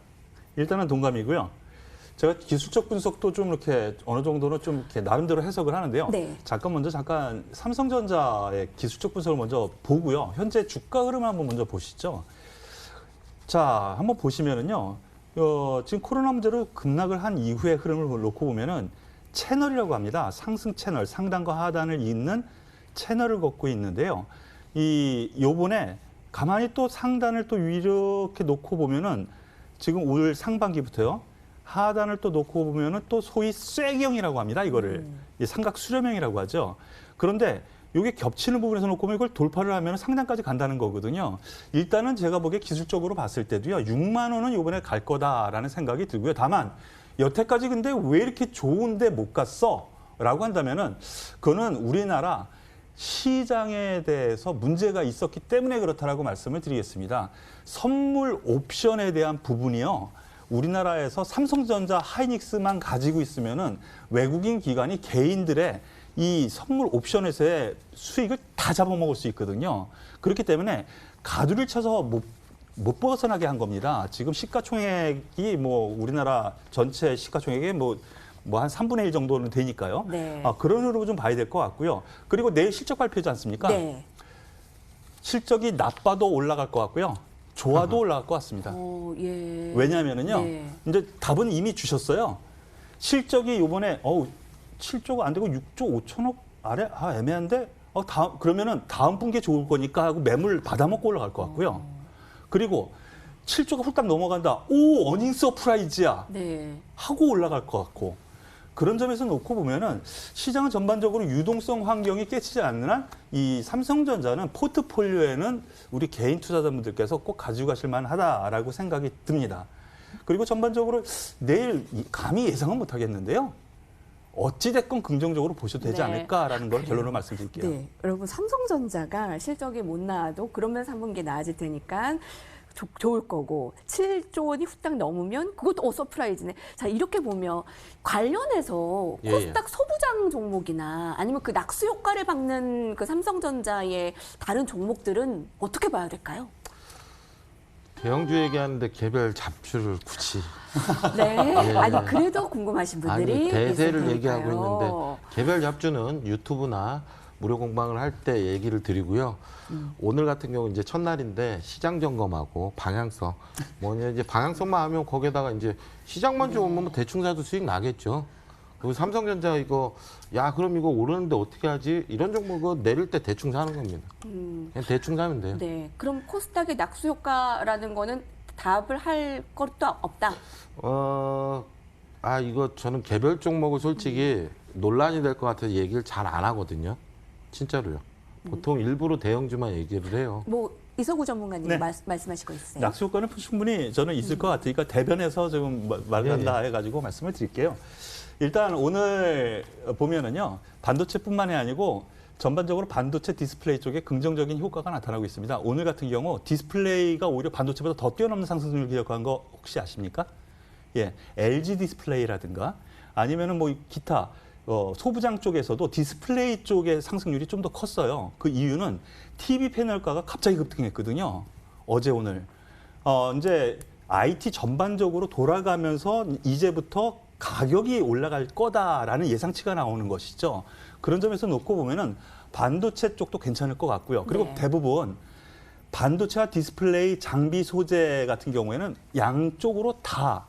일단은 동감이고요. 제가 기술적 분석도 좀 이렇게 어느 정도는 좀 이렇게 나름대로 해석을 하는데요. 네. 잠깐 삼성전자의 기술적 분석을 먼저 보고요. 현재 주가 흐름을 한번 먼저 보시죠. 자, 한번 보시면은요. 지금 코로나 문제로 급락을 한 이후의 흐름을 놓고 보면은 채널이라고 합니다. 상승 채널, 상단과 하단을 잇는 채널을 걷고 있는데요. 요번에 가만히 또 상단을 또 이렇게 놓고 보면은 지금 올 상반기부터요. 하단을 또 놓고 보면은 또 소위 쐐기형이라고 합니다. 이거를 이 삼각 수렴형이라고 하죠. 그런데 이게 겹치는 부분에서 놓고 보면 이걸 돌파를 하면 상단까지 간다는 거거든요. 일단은 제가 보기에 기술적으로 봤을 때도요. 6만 원은 이번에 갈 거다라는 생각이 들고요. 다만 여태까지 근데 왜 이렇게 좋은데 못 갔어? 라고 한다면은 그거는 우리나라 시장에 대해서 문제가 있었기 때문에 그렇다라고 말씀을 드리겠습니다. 선물 옵션에 대한 부분이요. 우리나라에서 삼성전자, 하이닉스만 가지고 있으면은 외국인 기관이 개인들의 이 선물 옵션에서의 수익을 다 잡아먹을 수 있거든요. 그렇기 때문에 가두를 쳐서 못 벗어나게 한 겁니다. 지금 시가총액이 뭐 우리나라 전체 시가총액의 뭐 뭐 한 3분의 1 정도는 되니까요. 네. 그런 흐름을 좀 봐야 될 것 같고요. 그리고 내일 실적 발표지 않습니까? 네. 실적이 나빠도 올라갈 것 같고요. 좋아도 올라갈 것 같습니다. 예. 왜냐하면은요. 네. 이제 답은 이미 주셨어요. 실적이 이번에 7조가 안 되고 6조 5천억 아래 애매한데 그러면은 다음 분기에 좋을 거니까 하고 매물 받아먹고 올라갈 것 같고요. 그리고 7조가 훌딱 넘어간다. 오, 어닝 서프라이즈야. 네. 하고 올라갈 것 같고. 그런 점에서 놓고 보면은 시장은 전반적으로 유동성 환경이 깨지지 않는 한 이 삼성전자는 포트폴리오에는 우리 개인 투자자분들께서 꼭 가지고 가실 만하다라고 생각이 듭니다. 그리고 전반적으로 내일 감히 예상은 못 하겠는데요. 어찌됐건 긍정적으로 보셔도 되지 네. 않을까라는 걸 그래요. 결론을 말씀드릴게요. 네. 여러분, 삼성전자가 실적이 못 나와도 그러면 3분기에 나아질 테니까 좋을 거고 7조 원이 후딱 넘으면 그것도 서프라이즈네. 자, 이렇게 보면 관련해서 예, 코스닥 소부장 종목이나 아니면 그 낙수 효과를 받는 그 삼성전자의 다른 종목들은 어떻게 봐야 될까요? 대형주 얘기하는데 개별 잡주를 굳이 네. 예. 아니, 그래도 궁금하신 분들이 아니, 대세를 있을 얘기하고 테니까요. 있는데 개별 잡주는 유튜브나 무료 공방을 할 때 얘기를 드리고요. 오늘 같은 경우 이제 첫날인데 시장 점검하고 방향성 뭐냐 이제 방향성만 하면 거기에다가 이제 시장만 좋으면 뭐 대충 사도 수익 나겠죠. 그리고 삼성전자 이거 야 그럼 이거 오르는데 어떻게 하지? 이런 종목은 내릴 때 대충 사는 겁니다. 그냥 대충 사면 돼요. 네. 그럼 코스닥의 낙수 효과라는 거는 답을 할 것도 없다. 이거 저는 개별 종목을 솔직히 논란이 될 것 같아서 얘기를 잘 안 하거든요. 진짜로요. 보통 일부러 대형주만 얘기를 해요. 뭐 이서구 전문가님 네. 말씀하실 거 있으세요? 낙수 효과는 충분히 저는 있을 것 같으니까 대변해서 좀 말한다 해가지고 말씀을 드릴게요. 일단 오늘 보면은요 반도체뿐만이 아니고 전반적으로 반도체 디스플레이 쪽에 긍정적인 효과가 나타나고 있습니다. 오늘 같은 경우 디스플레이가 오히려 반도체보다 더 뛰어넘는 상승률을 기록한 거 혹시 아십니까? 예, LG 디스플레이라든가 아니면은 뭐 기타 소부장 쪽에서도 디스플레이 쪽의 상승률이 좀 더 컸어요. 그 이유는 TV 패널가가 갑자기 급등했거든요. 어제 오늘. 이제 IT 전반적으로 돌아가면서 이제부터 가격이 올라갈 거다라는 예상치가 나오는 것이죠. 그런 점에서 놓고 보면은 반도체 쪽도 괜찮을 것 같고요. 그리고 네. 대부분 반도체와 디스플레이 장비 소재 같은 경우에는 양쪽으로 다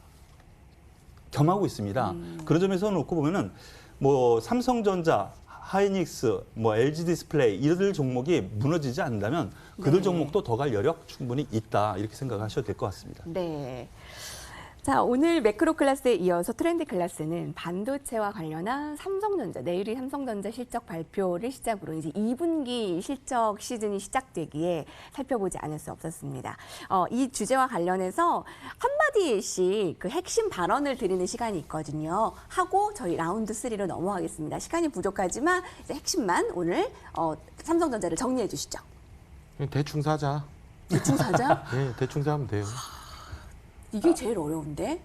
겸하고 있습니다. 그런 점에서 놓고 보면은 뭐 삼성전자, 하이닉스, 뭐 LG 디스플레이 이들 종목이 무너지지 않는다면 그들 네. 종목도 더 갈 여력 충분히 있다 이렇게 생각하셔도 될 것 같습니다. 네. 자, 오늘 매크로 클래스에 이어서 트렌드 클래스는 반도체와 관련한 삼성전자, 내일이 삼성전자 실적 발표를 시작으로 이제 2분기 실적 시즌이 시작되기에 살펴보지 않을 수 없었습니다. 이 주제와 관련해서 한마디씩 그 핵심 발언을 드리는 시간이 있거든요. 하고 저희 라운드 3로 넘어가겠습니다. 시간이 부족하지만 이제 핵심만 오늘 삼성전자를 정리해 주시죠. 그냥 대충 사자. 대충 사자? 예, 대충 사면 돼요. 이게 제일 어려운데?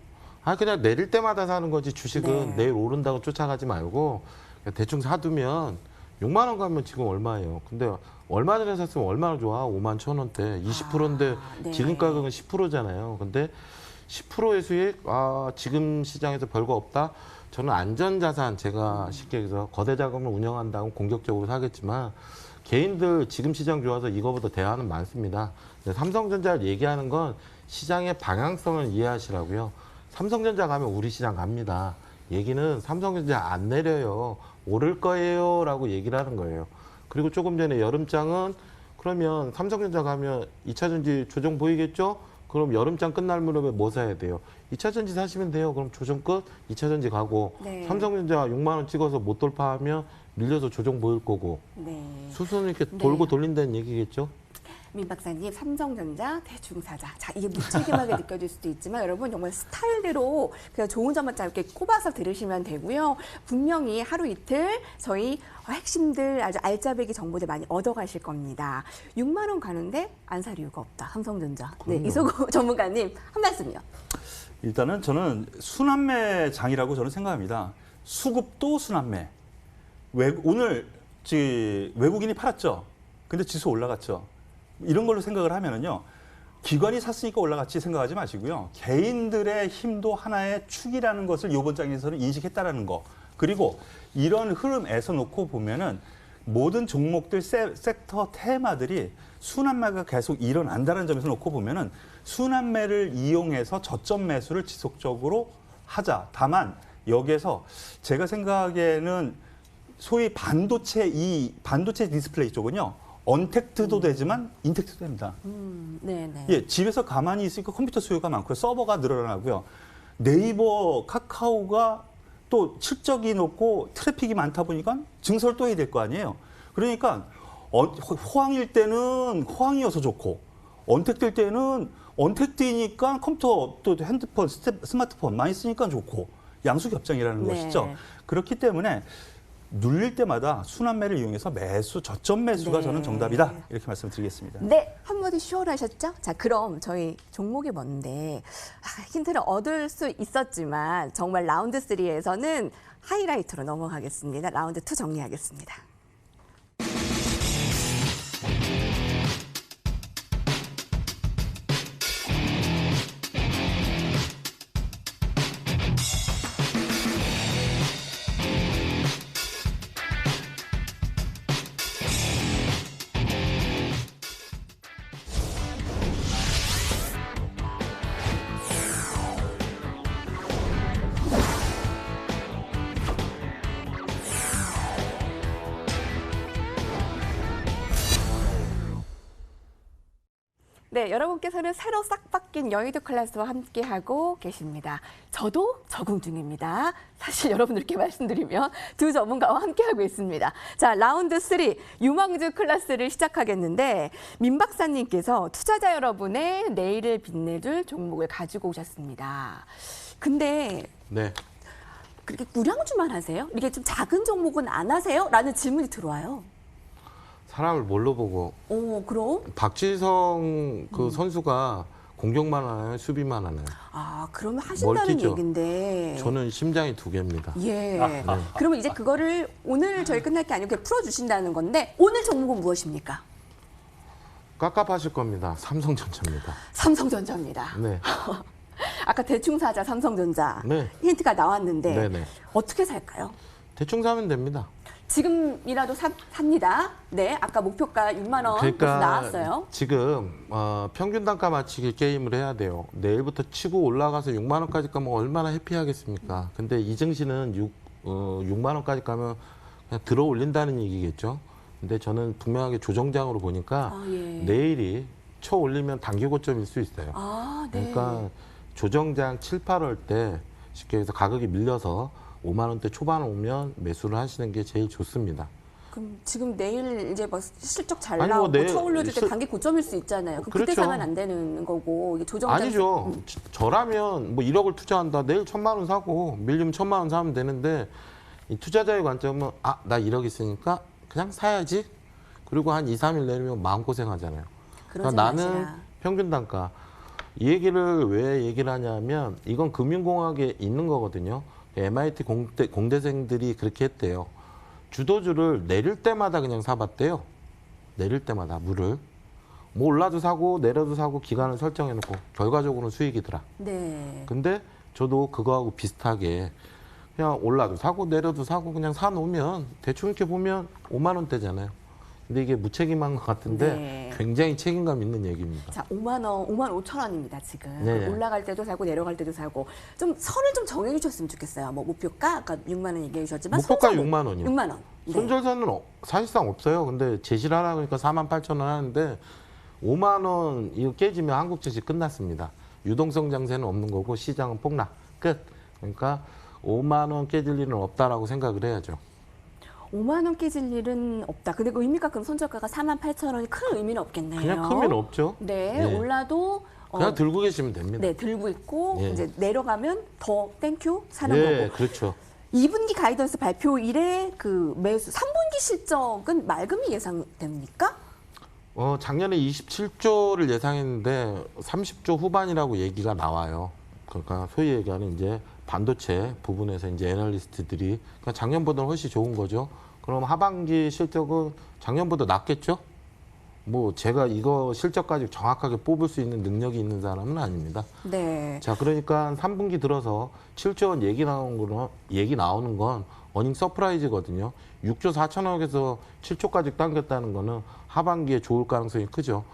그냥 내릴 때마다 사는 거지 주식은 네. 내일 오른다고 쫓아가지 말고 그냥 대충 사두면 6만 원 가면 지금 얼마예요? 근데 얼마 전에 샀으면 얼마나 좋아? 5만 1,000원대 20%인데 네. 지금 가격은 10%잖아요. 근데 10%의 수익 지금 시장에서 별거 없다. 저는 안전자산 제가 쉽게 얘기해서 거대 자금을 운영한다고 공격적으로 사겠지만 개인들 지금 시장 좋아서 이거보다 대안은 많습니다. 근데 삼성전자를 얘기하는 건 시장의 방향성을 이해하시라고요. 삼성전자 가면 우리 시장 갑니다. 얘기는 삼성전자 안 내려요. 오를 거예요. 라고 얘기를 하는 거예요. 그리고 조금 전에 여름장은 그러면 삼성전자 가면 2차전지 조정 보이겠죠? 그럼 여름장 끝날 무렵에 뭐 사야 돼요? 2차전지 사시면 돼요. 그럼 조정 끝, 2차전지 가고 네. 삼성전자 6만 원 찍어서 못 돌파하면 밀려서 조정 보일 거고 네. 수순을 이렇게 네. 돌고 돌린다는 얘기겠죠? 민 박사님, 삼성전자 대충 사자. 자, 이게 무책임하게 느껴질 수도 있지만 여러분 정말 스타일대로 그냥 좋은 점만 짧게 꼽아서 들으시면 되고요. 분명히 하루 이틀 저희 핵심들 아주 알짜배기 정보들 많이 얻어가실 겁니다. 6만 원 가는데 안 살 이유가 없다. 삼성전자. 네, 그럼요. 이서구 전문가님 한 말씀요. 일단은 저는 순환매 장이라고 저는 생각합니다. 수급도 순환매. 오늘 외국인이 팔았죠. 근데 지수 올라갔죠. 이런 걸로 생각을 하면은요. 기관이 샀으니까 올라갔지 생각하지 마시고요. 개인들의 힘도 하나의 축이라는 것을 이번 장에서는 인식했다라는 거. 그리고 이런 흐름에서 놓고 보면은 모든 종목들 섹터 테마들이 순환매가 계속 일어난다는 점에서 놓고 보면은 순환매를 이용해서 저점 매수를 지속적으로 하자. 다만 여기에서 제가 생각하기에는 소위 반도체 디스플레이 쪽은요. 언택트도 되지만 인택트도 됩니다. 네네. 예, 집에서 가만히 있으니까 컴퓨터 수요가 많고요. 서버가 늘어나고요. 네이버, 카카오가 또 실적이 높고 트래픽이 많다 보니까 증설을 또 해야 될 거 아니에요. 그러니까 호황일 때는 호황이어서 좋고 언택트일 때는 언택트이니까 컴퓨터 또 핸드폰, 스마트폰 많이 쓰니까 좋고 양수겹장이라는 네. 것이죠. 그렇기 때문에 눌릴 때마다 순환매를 이용해서 저점 매수가 네. 저는 정답이다. 이렇게 말씀드리겠습니다. 네, 한마디 시원하셨죠? 자, 그럼 저희 종목이 뭔데 힌트를 얻을 수 있었지만 정말 라운드 3에서는 하이라이트로 넘어가겠습니다. 라운드 2 정리하겠습니다. 네, 여러분께서는 새로 싹 바뀐 여의도 클래스와 함께하고 계십니다. 저도 적응 중입니다. 사실 여러분들께 말씀드리면 두 전문가와 함께하고 있습니다. 자, 라운드 3 유망주 클래스를 시작하겠는데 민 박사님께서 투자자 여러분의 내일을 빛내줄 종목을 가지고 오셨습니다. 근데 네. 그렇게 구량주만 하세요? 이렇게 좀 작은 종목은 안 하세요? 라는 질문이 들어와요. 사람을 뭘로 보고 오, 그럼? 박지성 그 선수가 공격만 하나요? 수비만 하나요? 아, 그러면 하신다는 멀티죠. 얘긴데. 저는 심장이 2개입니다. 예. 그러면 이제 그거를 오늘 저희 끝날 게 아니고 그냥 풀어주신다는 건데 오늘 종목은 무엇입니까? 깝깝하실 겁니다. 삼성전자입니다. 삼성전자입니다. 네. 아까 대충 사자 삼성전자 네. 힌트가 나왔는데 네네. 어떻게 살까요? 대충 사면 됩니다. 지금이라도 삽니다. 네, 아까 목표가 6만 원 그러니까 나왔어요. 지금 평균 단가 맞추기 게임을 해야 돼요. 내일부터 치고 올라가서 6만 원까지 가면 얼마나 해피하겠습니까? 근데 이 증시는 6만 원까지 가면 그냥 들어 올린다는 얘기겠죠. 근데 저는 분명하게 조정장으로 보니까 아, 예. 내일이 쳐 올리면 단기 고점일 수 있어요. 아, 네. 그러니까 조정장 7, 8월 때 쉽게 해서 가격이 밀려서 5만 원대 초반 오면 매수를 하시는 게 제일 좋습니다. 그럼 지금 내일 이제 뭐 실적 잘 아니, 뭐 나오고 내일 쳐올려줄 때 단기 고점일 수 있잖아요. 그럼 그때 그렇죠. 사면 안 되는 거고 이게 조정장 아니죠. 저라면 뭐 1억을 투자한다. 내일 1,000만 원 사고 밀리면 1,000만 원 사면 되는데 이 투자자의 관점은 나 1억 있으니까 그냥 사야지. 그리고 한 2, 3일 내리면 마음고생하잖아요. 그러지 그러니까 나는 마시라. 평균 단가. 이 얘기를 왜 얘기를 하냐면 이건 금융공학에 있는 거거든요. MIT 공대생들이 그렇게 했대요. 주도주를 내릴 때마다 그냥 사봤대요. 내릴 때마다 물을. 뭐 올라도 사고 내려도 사고 기간을 설정해놓고 결과적으로는 수익이더라. 네. 근데 저도 그거하고 비슷하게 그냥 올라도 사고 내려도 사고 그냥 사놓으면 대충 이렇게 보면 5만 원대잖아요. 근데 이게 무책임한 것 같은데 네. 굉장히 책임감 있는 얘기입니다. 자, 5만 원, 5만 5천 원입니다, 지금. 네. 올라갈 때도 사고 내려갈 때도 사고. 좀 선을 좀 정해 주셨으면 좋겠어요. 뭐 목표가 아까 6만 원 얘기해 주셨지만 목표가 손절은 6만 원이요. 6만 원. 네. 손절선은 사실상 없어요. 근데 제시를 하라 그러니까 48,000원 하는데 5만 원 이거 깨지면 한국 증시 끝났습니다. 유동성 장세는 없는 거고 시장은 폭락. 끝. 그러니까 5만 원 깨질 일은 없다라고 생각을 해야죠. 5만 원 깨질 일은 없다. 근데 그 의미가 그럼 손절가가 48,000원이 큰 의미는 없겠네요. 그냥 크면 없죠. 네, 네. 올라도 그냥 들고 계시면 됩니다. 네, 들고 있고 예. 이제 내려가면 더 땡큐 사는 네, 거고. 그렇죠. 2분기 가이던스 발표 일에 그 매수 3분기 실적은 맑음이 예상됩니까? 작년에 27조를 예상했는데 30조 후반이라고 얘기가 나와요. 그러니까 소위 얘기하는 이제 반도체 부분에서 이제 애널리스트들이 그러니까 작년보다는 훨씬 좋은 거죠. 그럼 하반기 실적은 작년보다 낫겠죠? 뭐 제가 이거 실적까지 정확하게 뽑을 수 있는 능력이 있는 사람은 아닙니다. 네. 자, 그러니까 3분기 들어서 7조 원 얘기 나오는 건 어닝 서프라이즈거든요. 6조 4천억에서 7조까지 당겼다는 거는 하반기에 좋을 가능성이 크죠.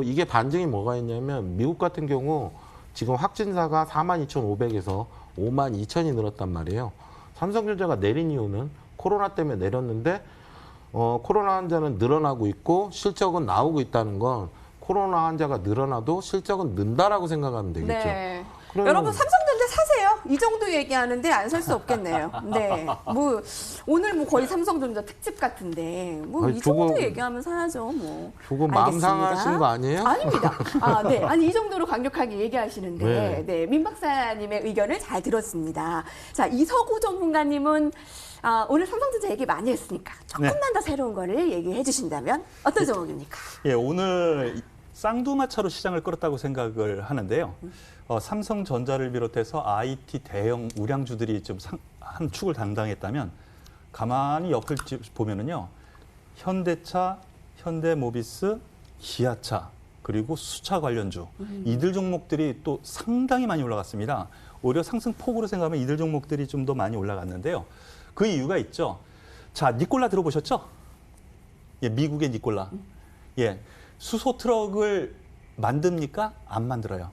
이게 반증이 뭐가 있냐면 미국 같은 경우 지금 확진자가 42,500에서 52,000이 늘었단 말이에요. 삼성전자가 내린 이유는 코로나 때문에 내렸는데 코로나 환자는 늘어나고 있고 실적은 나오고 있다는 건 코로나 환자가 늘어나도 실적은 는다라고 생각하면 되겠죠. 네. 그러면- 여러분 삼성전자 사세요. 이 정도 얘기하는데 안 살 수 없겠네요. 네. 뭐 오늘 뭐 거의 삼성전자 특집 같은데 뭐 아니, 이 정도 조금- 얘기하면 사야죠. 뭐. 조금 마음 알겠습니다. 상하신 거 아니에요? 아닙니다. 아, 네. 아니 이 정도로 강력하게 얘기하시는데 네. 네. 민 박사님의 의견을 잘 들었습니다. 자, 이서구 전문가님은 오늘 삼성전자 얘기 많이 했으니까 조금만 더 새로운 거를 얘기해 주신다면 어떤 종목입니까? 예, 오늘 쌍두마차로 시장을 끌었다고 생각을 하는데요. 삼성전자를 비롯해서 IT 대형 우량주들이 좀 한 축을 담당했다면 가만히 옆을 보면은요. 현대차, 현대모비스, 기아차, 그리고 수차 관련주 이들 종목들이 또 상당히 많이 올라갔습니다. 오히려 상승폭으로 생각하면 이들 종목들이 좀 더 많이 올라갔는데요. 그 이유가 있죠. 자, 니콜라 들어보셨죠? 예, 미국의 니콜라. 예, 수소 트럭을 만듭니까? 안 만들어요.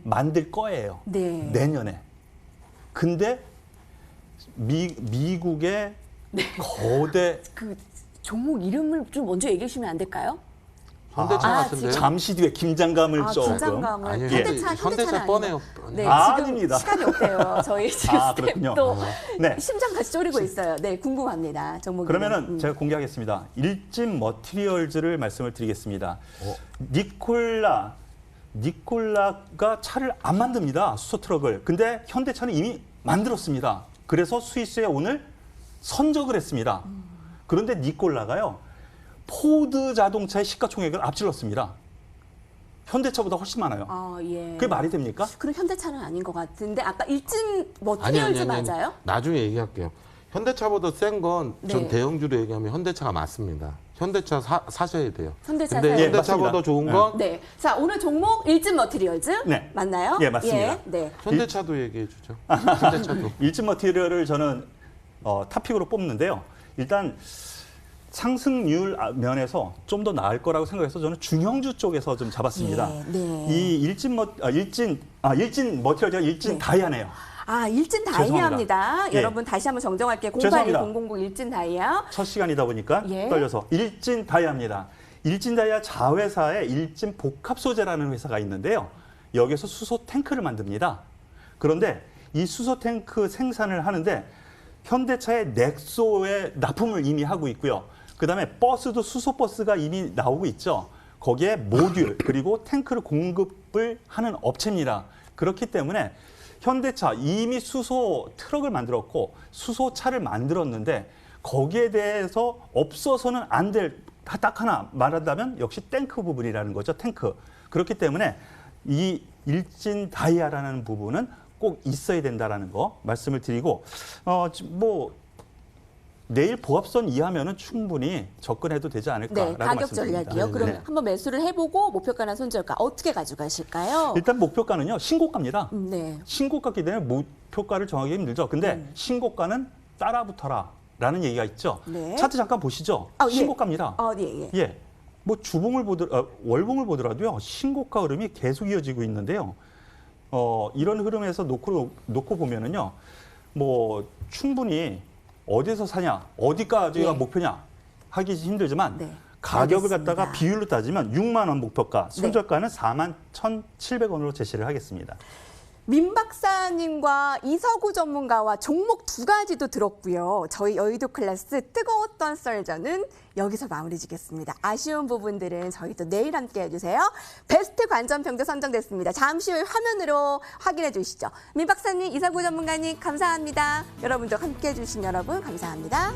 만들 거예요. 네. 내년에. 근데 미국의 거대 그 종목 이름을 좀 먼저 얘기해 주시면 안 될까요? 현대차 아, 같은데요? 잠시 뒤에 김장감을 조금. 긴장감을 아니요, 현대차 뻔해요. 네, 아닙니다. 지금 시간이 없대요. 저희 지금 그렇군요. 또 네. 심장 같이 쪼리고 있어요. 네, 궁금합니다. 종목이. 그러면은 제가 공개하겠습니다. 일진 머티리얼즈를 말씀을 드리겠습니다. 니콜라가 차를 안 만듭니다. 수소 트럭을. 근데 현대차는 이미 만들었습니다. 그래서 스위스에 오늘 선적을 했습니다. 그런데 니콜라가요. 포드 자동차의 시가총액을 앞질렀습니다. 현대차보다 훨씬 많아요. 예. 그게 말이 됩니까? 그럼 현대차는 아닌 것 같은데 아까 일진 머티리얼즈 맞아요? 나중에 얘기할게요. 현대차보다 센 건 전 네. 대형주로 얘기하면 현대차가 맞습니다. 현대차 사셔야 돼요. 현대차 근데 사요. 현대차보다 맞습니다. 좋은 건 네. 자, 오늘 종목 일진 머티리얼즈 네. 맞나요? 예, 맞습니다. 예, 네. 현대차도 얘기해 주죠. 현대차도. 일진 머티리얼을 저는 탑픽으로 뽑는데요. 일단 상승률 면에서 좀 더 나을 거라고 생각해서 저는 중형주 쪽에서 좀 잡았습니다. 네, 네. 이 일진 머티리얼 일진 네. 다이아네요. 일진 죄송합니다. 다이아입니다. 예. 여러분 다시 한번 정정할게요. 죄송합니다. 081000 일진 다이아. 첫 시간이다 보니까 예. 떨려서 일진 다이아입니다. 일진 다이아 자회사에 일진 복합 소재라는 회사가 있는데요. 여기서 수소 탱크를 만듭니다. 그런데 이 수소 탱크 생산을 하는데 현대차의 넥소에 납품을 이미 하고 있고요. 그다음에 버스도 수소 버스가 이미 나오고 있죠. 거기에 모듈 그리고 탱크를 공급을 하는 업체입니다. 그렇기 때문에 현대차 이미 수소 트럭을 만들었고 수소차를 만들었는데 거기에 대해서 없어서는 안 될 딱 하나 말한다면 역시 탱크 부분이라는 거죠. 탱크. 그렇기 때문에 이 일진 다이아라는 부분은 꼭 있어야 된다라는 거 말씀을 드리고 내일 보합선 이하면은 충분히 접근해도 되지 않을까라고 네, 가격 말씀드립니다. 전략이요. 그럼 네. 한번 매수를 해보고 목표가나 손절가 어떻게 가져가실까요? 일단 목표가는요 신고가입니다. 네. 신고가기 때문에 목표가를 정하기 힘들죠. 근데 신고가는 따라 붙어라라는 얘기가 있죠. 네. 차트 잠깐 보시죠. 예. 신고가입니다. 예. 예. 뭐 주봉을 월봉을 보더라도요 신고가 흐름이 계속 이어지고 있는데요. 이런 흐름에서 놓고 보면은요, 뭐 충분히 어디서 사냐, 어디까지가 예. 목표냐 하기 힘들지만 네. 가격을 알겠습니다. 갖다가 비율로 따지면 6만 원 목표가, 손절가는 41,700원으로 제시를 하겠습니다. 민 박사님과 이서구 전문가와 종목 두 가지도 들었고요. 저희 여의도 클래스 뜨거웠던 썰전은 여기서 마무리 짓겠습니다. 아쉬운 부분들은 저희 또 내일 함께 해주세요. 베스트 관전평도 선정됐습니다. 잠시 후 화면으로 확인해 주시죠. 민 박사님, 이서구 전문가님 감사합니다. 여러분도 함께 해주신 여러분 감사합니다.